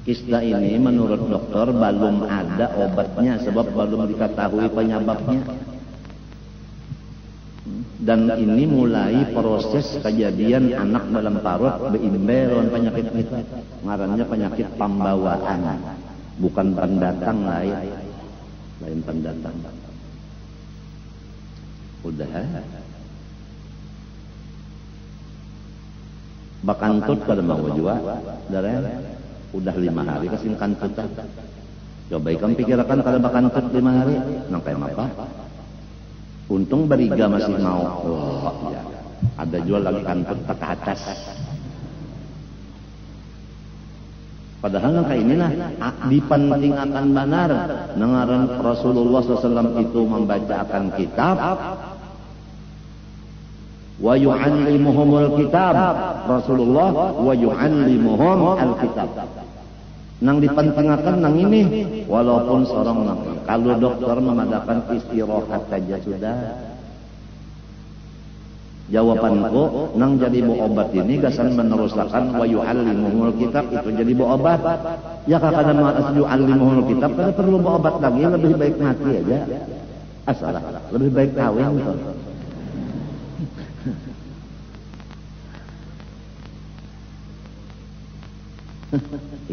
Kista ini menurut dokter belum ada obatnya sebab belum diketahui penyebabnya. Dan ini mulai proses kejadian anak dalam parut beimbel penyakit itu. Ngarannya penyakit pembawaan, bukan pendatang lain pendatang. Udah. Bakantut kada mau jua, darah. Udah 5 hari kasih kantut. Coba ikam pikirkan kada bakantut 5 hari, nang kayak apa? Untung beriga masih mau. Oh, ya. Ada jual lagi kantut ke atas. Padahal nang kayak inilah dipentingkan benar. Nangaran Rasulullah SAW itu membacakan kitab. Wa yu'allimuhumul kitab. Rasulullah wa yu'allimuhum al-kitab. Nang dipentingkan nang ini walaupun seorang nang kalau dokter memadakan istirahat saja sudah. Jawabanku nang jadi bu obat ini gasan meneruskan wa yu'allimuhumul kitab itu jadi bu obat. Ya kakak nama yu'allimuhumul kitab kada perlu bu obat lagi, lebih baik mati aja. Asalah lebih baik kawin gitu.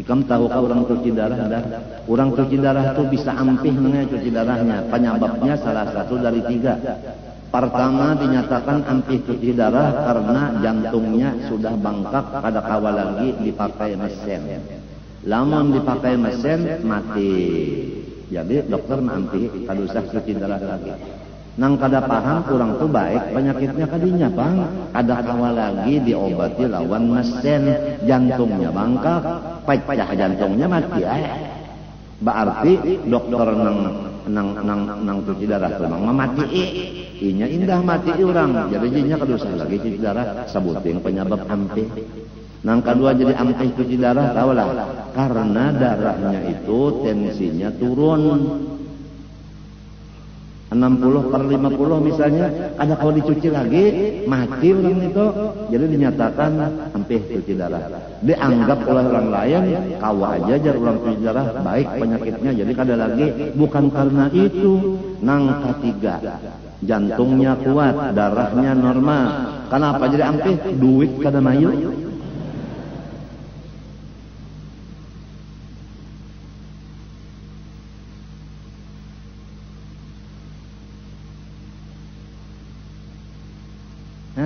Ikam tahukah orang cuci darah? Orang cuci darah itu bisa ampih mengenai cuci darahnya. Penyebabnya salah satu dari 3. Pertama dinyatakan ampih cuci darah karena jantungnya sudah bengkak, kada kawa lagi dipakai mesin. Lamun dipakai mesin mati. Jadi dokter ampih kada usah cuci darah lagi. Nang kada paham kurang tuh baik penyakitnya kadinya bang, kada kawa lagi diobati lawan mesin, jantungnya bangkak, pecah jantungnya mati berarti dokter nang cuci darah tuh mang mati inya indah mati orang, jadi jinya kada usah lagi cuci darah, sebuting penyebab ampih. Nang kedua jadi ampih cuci darah tahulah karena darahnya itu tensinya turun 60/50 misalnya, ada kalau dicuci lagi mati orang itu, jadi dinyatakan ampih cuci darah. Dianggap oleh orang lain kawa aja jar orang cuci darah baik penyakitnya, jadi kada lagi. Bukan karena itu. Nang ketiga jantungnya kuat, darahnya normal. Kenapa jadi ampih? Duit kada mayu.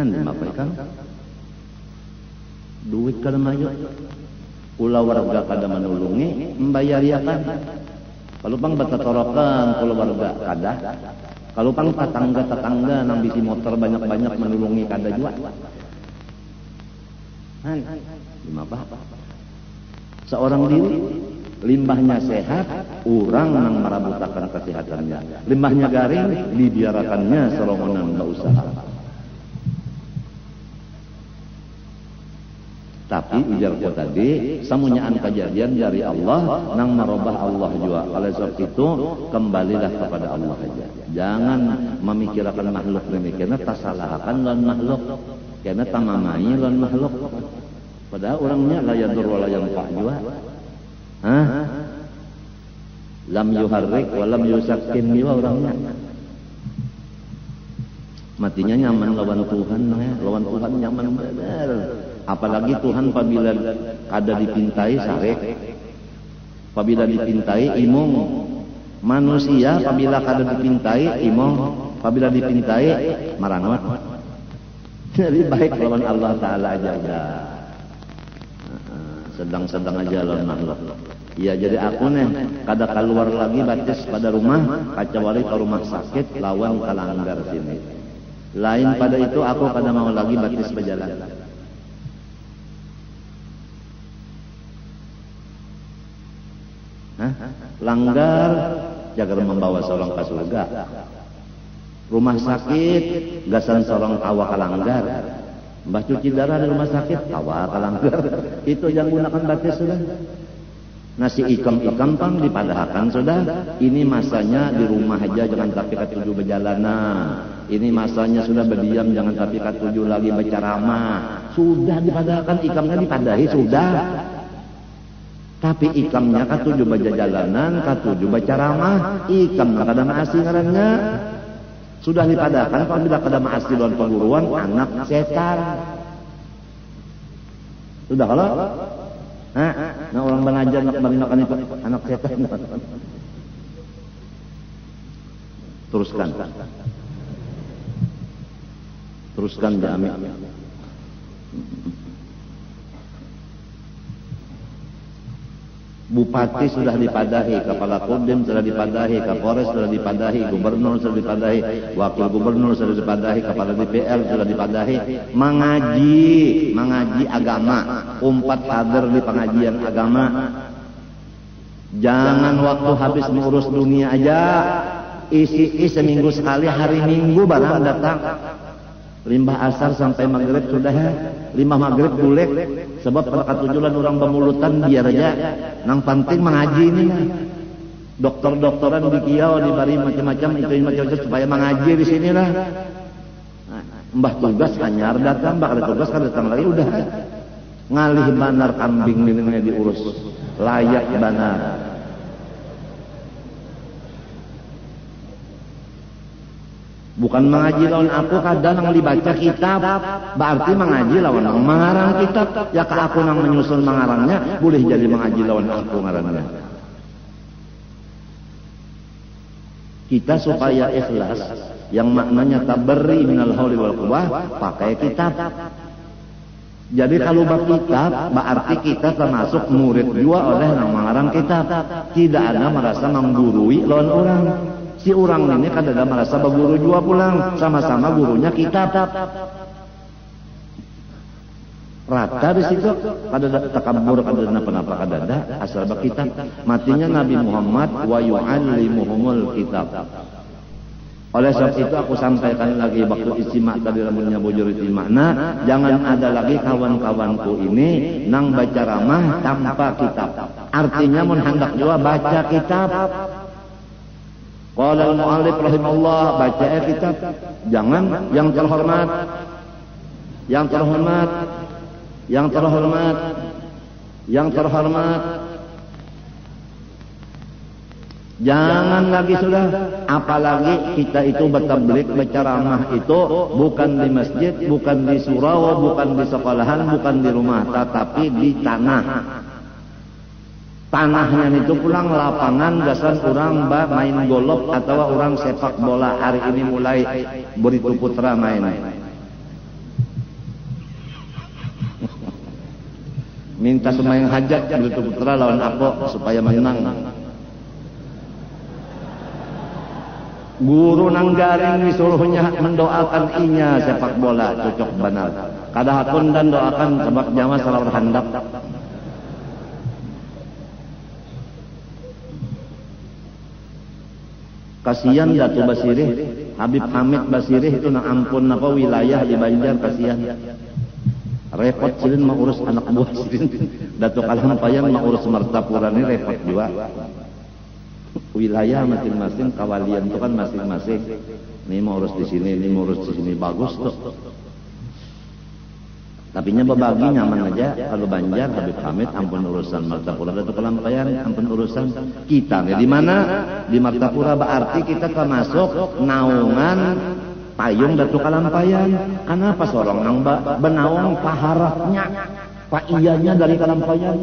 Dimapakan duit kada mayu, ulah warga kada menulungi membayariakan. Kalau pang batatorokan keluarga kada, kalau pang tetangga nang bisi motor banyak-banyak menulungi kada juga. Dimapa? Seorang diri limbahnya sehat, orang nang marabutakan kesehatannya. Limbahnya garing, dibiarakannya serongonan usaha. Tapi ujarku tadi, semuanya kejadian dari Allah, nang merubah Allah juga. Oleh sebab itu, kembalilah kepada Allah saja. Jangan memikirkan makhluk demikian, tasalahkan lawan makhluk. Karena tamamai lawan makhluk. Padahal orangnya la yadur wa la yanfa juga. Lam yuharrik wa lam yusakkin juga orangnya. Matinya nyaman lawan Tuhan, lawan Tuhan nyaman benar. Apalagi Tuhan apabila kada dipintai sarek, apabila dipintai imong. Manusia apabila kada dipintai imong, apabila dipintai marangot. Jadi baik lawan Allah Ta'ala aja udah. Sedang-sedang aja lawan makhluk. Iya, jadi aku nih kada keluar lagi batis pada rumah, kecuali ke rumah sakit lawan kalanggar sini. Lain pada itu aku kada mau lagi batis berjalan. Langgar jagar membawa seorang ke surga. Rumah sakit gasan seorang awak langgar. Mbah cuci darah di rumah sakit awak langgar. Itu yang gunakan batis sudah. Nasi ikam-ikam pang dipadahkan sudah. Ini masanya di rumah aja, jangan tapi katuju berjalanan. Ini masanya sudah berdiam, jangan tapi katuju lagi berceramah. Sudah dipadahkan, ikamnya dipadahi sudah. Tapi ikamnya katuju berjalanan, katuju berceramah, ikamnya kada maasi ngarannya. Sudah dipadahkan, kalau tidak kada maasi lawan perguruan, anak setan. Sudah kalau? Nah orang banajar nak makan itu anak setan. Teruskan Jami. Bupati sudah dipadahi, kepala Kodim sudah dipadahi, Kapolres sudah dipadahi, gubernur sudah dipadahi, wakil gubernur sudah dipadahi, kepala DPR sudah dipadahi. Mengaji agama, umpat kader di pengajian agama. Jangan waktu habis mengurus dunia aja, isi seminggu sekali hari Minggu barang datang. Limbah asar sampai maghrib sudah ya. Limbah maghrib boleh. Sebab pada tujuan orang pemulutan biar aja. Nang penting mengaji ini lah. Dokter-dokteran di kiau dibari macam-macam itu macam-macam supaya mengaji di sini lah. Mbah tugas anyar datang, mbah ada tugas kan datang lagi udah. Ngalih banar kambing ini diurus. Layak banar. Bukan mengaji lawan aku kadang nang dibaca kitab, berarti mengaji lawan nang mengarang kitab. Ya ke aku nang menyusun mengarangnya, boleh jadi mengaji lawan aku ngarangnya. Kita supaya ikhlas, yang maknanya taberi minal hauli wal quwwah, pakai kitab. Jadi kalau bab kitab, berarti kita termasuk murid juga oleh nang mengarang kitab. Tidak ada merasa menggurui lawan orang. Si orang ini kan ada merasa berguru juga pulang, sama-sama gurunya kitab. Rata di situ, kada takabur, kada apa-apa, kada ada asal berkitab. Matinya Nabi Muhammad wa yu'allimuhumul kitab. Oleh sebab itu aku sampaikan lagi waktu istimak tadi rambutnya bujur istimak. Nah, jangan ada lagi kawan-kawanku ini nang baca ramah tanpa kitab. Artinya mun hendak juga baca kitab. Qala al-mu'allif rahimahullah, baca kitab. Jangan yang terhormat. Jangan lagi sudah, apalagi kita itu bertablik berceramah itu bukan di masjid, bukan di surau, bukan di sekolahan, bukan di rumah, tetapi di tanah. Tanahnya itu pulang lapangan dasar orang main golf atau orang sepak bola. Hari ini mulai Beritu Putra main. Minta sembahyang hajat Beritu Putra lawan Apo supaya menang. Guru nang garing disuruhnya mendoakan inya sepak bola cocok benar. Kadahapun dan doakan sebab jamaah salah handap. Kasihan Datu Basirih, Habib Hamid Basirih itu nang ampun apa wilayah di Banjar, kasihan. Repot silin mengurus anak buah silin. Datu Kalampayan mengurus Martapura ini repot juga. Wilayah masing-masing, kawalian itu kan masing-masing. Ini mau urus di sini, ini mau urus di sini, bagus tuh. Tapinya berbagi nyaman aja. Kalau Banjar, Habib Hamid ampun urusan Martapura, Datu Kalampayan ampun urusan kita. Ya, di mana? Di Martapura berarti kita termasuk naungan payung Datu Kalampayan. Kenapa sorong nang benaung paharapnya, pak iyanya dari Kalampayan.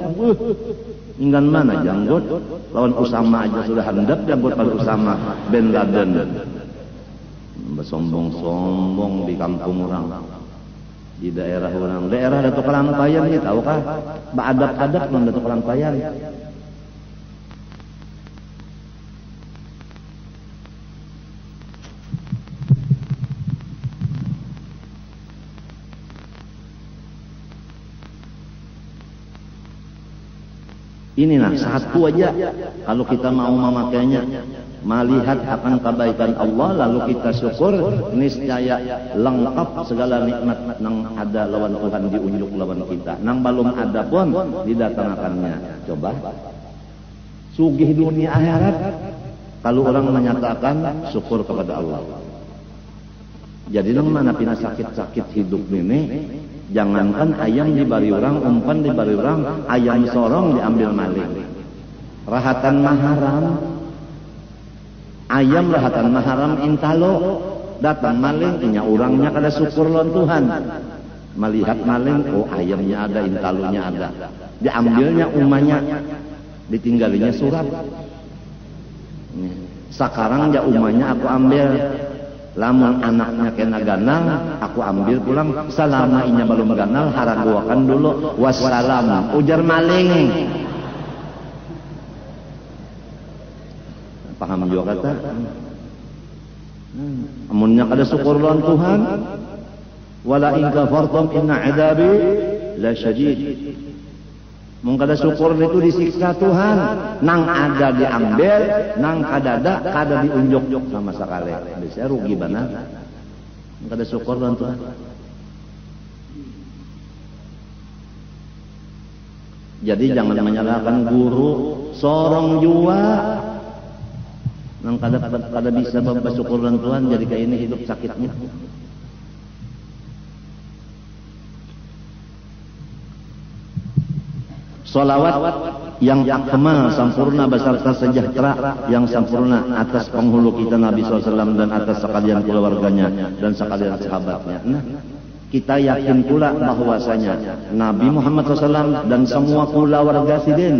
Inggan mana janggut? Lawan Usama aja sudah handap janggut pada Usama bin Laden. Bersombong-sombong di kampung orang. Di daerah orang, daerah Datu Kalampayan ini tahukah? Beradab-adab non Datu Kalampayan. Inilah satu aja kalau kita mau memakainya, melihat akan kebaikan Allah lalu kita syukur, niscaya lengkap segala nikmat nang ada lawan Tuhan diunjuk lawan kita. Nang belum ada pun didatangkannya. Coba sugih dunia akhirat kalau orang menyatakan syukur kepada Allah. Jadi nang mana pina sakit-sakit hidup ini, jangankan ayam dibari orang, umpan dibari orang, ayam sorong diambil maling. Rahatan maharam, ayam rahatan maharam intalo, datang maling, inya orangnya kada syukur lawan Tuhan. Melihat maling, oh ayamnya ada, intalonya ada. Diambilnya umanya, ditinggalinya surat. Sekarang ya umanya aku ambil. Lamun anaknya kena ganal, aku ambil pulang. Selama inya belum ganal, haraguakan dulu. Wassalam, ujar maling. Paham juga kata? Amunnya kada syukur lawan Tuhan. Wala in kafartum inna adabi la syadid. Mun kada syukur itu disiksa Tuhan. Nang ada diambil, nang kada ada kada diunjuk sama sekali. Bisa rugi benar. Mun kada syukur lawan Tuhan. Jadi jangan menyalahkan guru, sorong jua. Nang kada bisa bersyukur lawan Tuhan, jadi kayak ini hidup sakitnya. Salawat yang akmal, sempurna, beserta sejahtera yang sempurna atas penghulu kita Nabi SAW dan atas sekalian keluarganya dan sekalian sahabatnya. Nah, kita yakin pula bahwasanya Nabi Muhammad SAW dan semua keluarga sidin,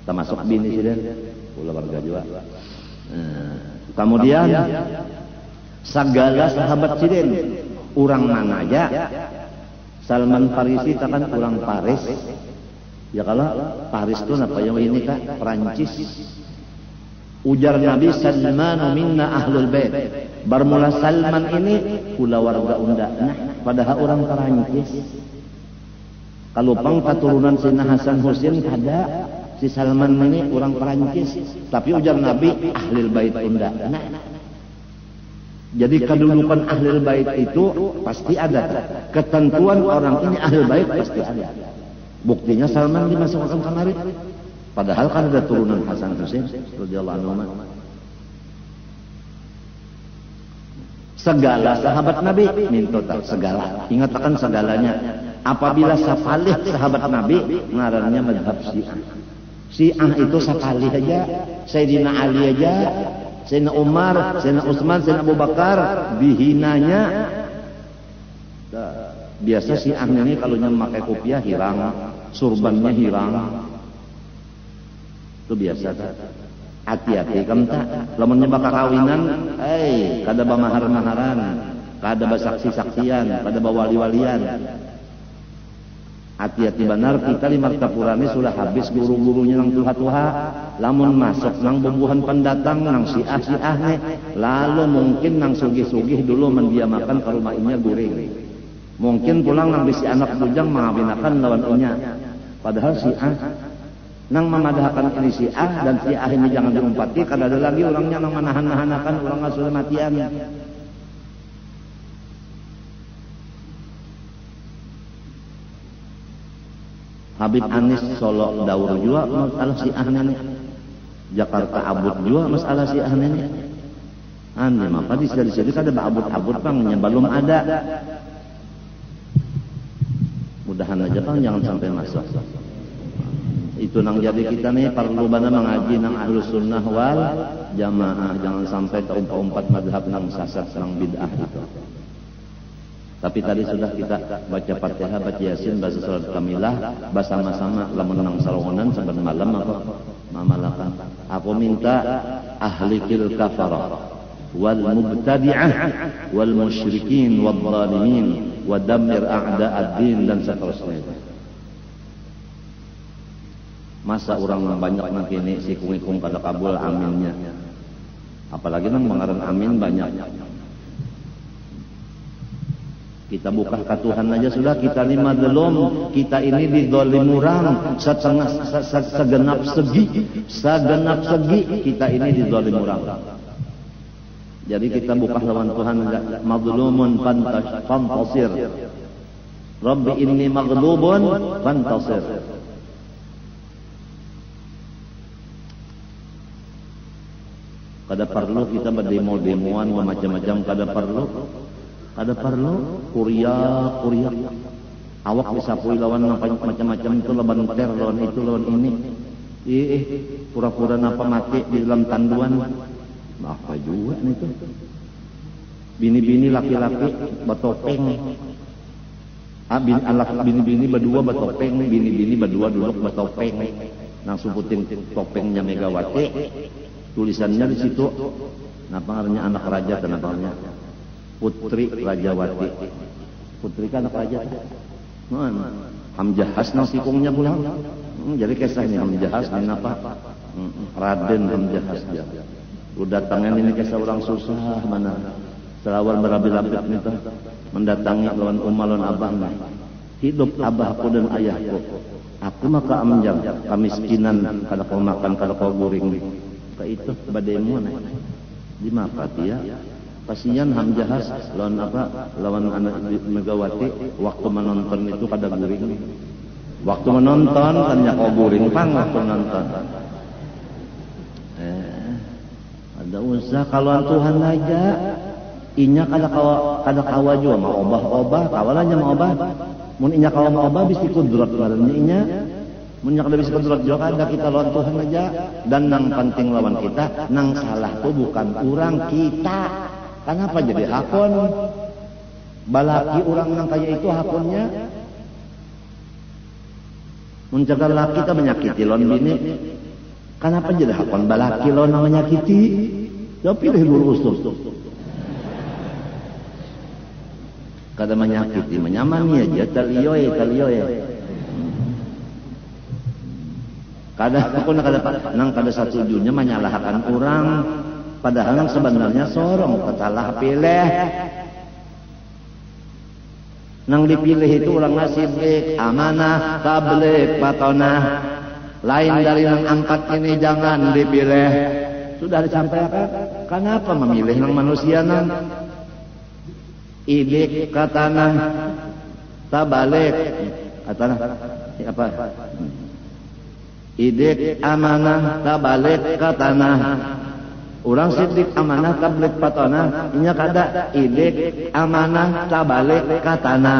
termasuk bini sidin, keluarga juga. Kemudian segala sahabat sidin, orang mana aja, Salman Farisi kan orang Paris. Ya kalau Paris itu apa yang ini kak Perancis. Ujar Nabi Salman minna ahlul bait. Bermula Salman ini pula warga unda. Nah, padahal orang Perancis. Kalau pang keturunan Sina Hasan Husin ada si Salman ini orang Perancis. Tapi ujar Nabi ahlul bait unda. Nah, jadi kedudukan ahlul bait itu pasti ada. Ketentuan orang ini ahlul bait pasti ada. Buktinya Salman dimasukkan kemari. Padahal kan ada turunan Hasan Husain radhiyallahu anhu. Segala sahabat Nabi mintotal segala. Ingatkan segalanya. Apabila sapalih sahabat Nabi ngarannya mazhab Syiah. Syiah itu sapalih aja. Sayyidina Ali aja, Sayyidina Umar, Sayyidina Utsman, Sayyidina Abu Bakar dihinanya. Biasa Syiah ini kalau memakai kopiah hirang, surbannya hirang. Itu biasa. Hati-hati kamu tak. Lamun bakal kawinan, kada bamahar-maharan, kada basaksi-saksian, kada bawali-walian. Hati-hati benar kita di Martapura ini sudah habis guru-gurunya nang tuha-tuha. Lamun masuk nang bubuhan pendatang nang Syiah nih, lalu mungkin nang sugih-sugih dulu mendiamakan ke rumah inya guring. Mungkin pulang nang bisi anak bujang mengawinakan lawan inya. Padahal Syiah nang memadahkan ini Syiah dan Syiah ini jangan diumpati. Kada ada lagi orangnya nang menahan-nahanakan orang sudah matian. Habib Anis Solo Daur juga masalah Syiah ini. Jakarta Abud juga masalah Syiah ini. Aneh maka di sini kada abud-abud bangnya belum ada. Mudahan aja bang jangan sampai masuk. Itu nang jadi kita nih perlu bana mengaji nang ahlus sunnah wal jamaah. Jangan sampai keumpat madhab nang sasat nang bid'ah itu. Tapi tadi sudah kita baca Fatihah, baca Yasin, baca surat Kamilah, bersama-sama lamun nang salongonan sampai malam apa mamalakan. Aku minta ahlikil kafarah wal mubtadi'ah wal musyrikin wal zalimin wa dammir a'da'ad-din dan seterusnya. Masa orang banyak nang kini si kungikung kada kabul aminnya. Apalagi nang mengaran amin banyak. Kita buka ke Tuhan aja sudah kita lima belum. Kita ini didolim orang segenap segi kita ini didolim orang. Jadi kita buka lawan Tuhan mazlumun fantasir. Rabbi inni maghlubun fantasir. Kada perlu kita berdemo-demoan macam-macam, kada perlu kuria awak disapui lawan macam-macam itu, lawan ter lawan itu lawan ini. Pura-pura napa mati di dalam tanduan. Apa juga nih itu. Bini-bini laki-laki bertopeng. Bini-bini berdua bertopeng, bini-bini berdua duduk bertopeng. Nang sebutin topengnya Megawati, tulisannya di situ. Napa ngarannya anak raja, kenapa ngarannya Putri Rajawati. Putri kan anak raja. Hamjahas nang sikungnya pulang. Jadi kisahnya Hamjahas ini apa? Raden Hamjahas dia. Udah datangnya ini kisah orang susah mana. Selawar berabi-rabi itu mendatangi lawan lawan abah. Hidup abahku dan ayahku. Aku maka amjang kemiskinan, kada kau makan, kada kau guring. Ka itu bademu na. Di mapa dia? Kasihan Hamjahas lawan apa? Lawan anak Megawati waktu menonton itu kada guring. Waktu menonton tanya kau guring pang waktu menonton. Ada usah kalau Tuhan aja. Inya kada kawa juga mau obah kawalannya mau obah. Mun inya kawa mau obah bisa kudrat ngarannya inya. Mun nya kada bisa kudrat juga kada kita lawan Tuhan aja. Dan nang penting lawan kita, nang salah tuh bukan orang kita. Kenapa jadi hakon? Balaki orang nang kaya itu hakonnya. Mun jaga laki kita menyakiti lawan bini. Kenapa jadi hakon balaki lawan nang menyakiti? Ya pilih lurus tuh. Kada menyakiti, menyamani aja talioy. Kada aku nang kada satujunya menyalahkan orang, padahal nang sebenarnya sorong ketalah pilih. Nang dipilih itu orang nasibik, amanah, tablik, patonah. Lain dari nang angkat ini jangan dipilih. Sudah disampaikan, kenapa memilih nang manusia nang idik katana tabalik katana apa idik amanah tabalik katana orang sidik amanah tabalik patana inya kada idik amanah tabalik katana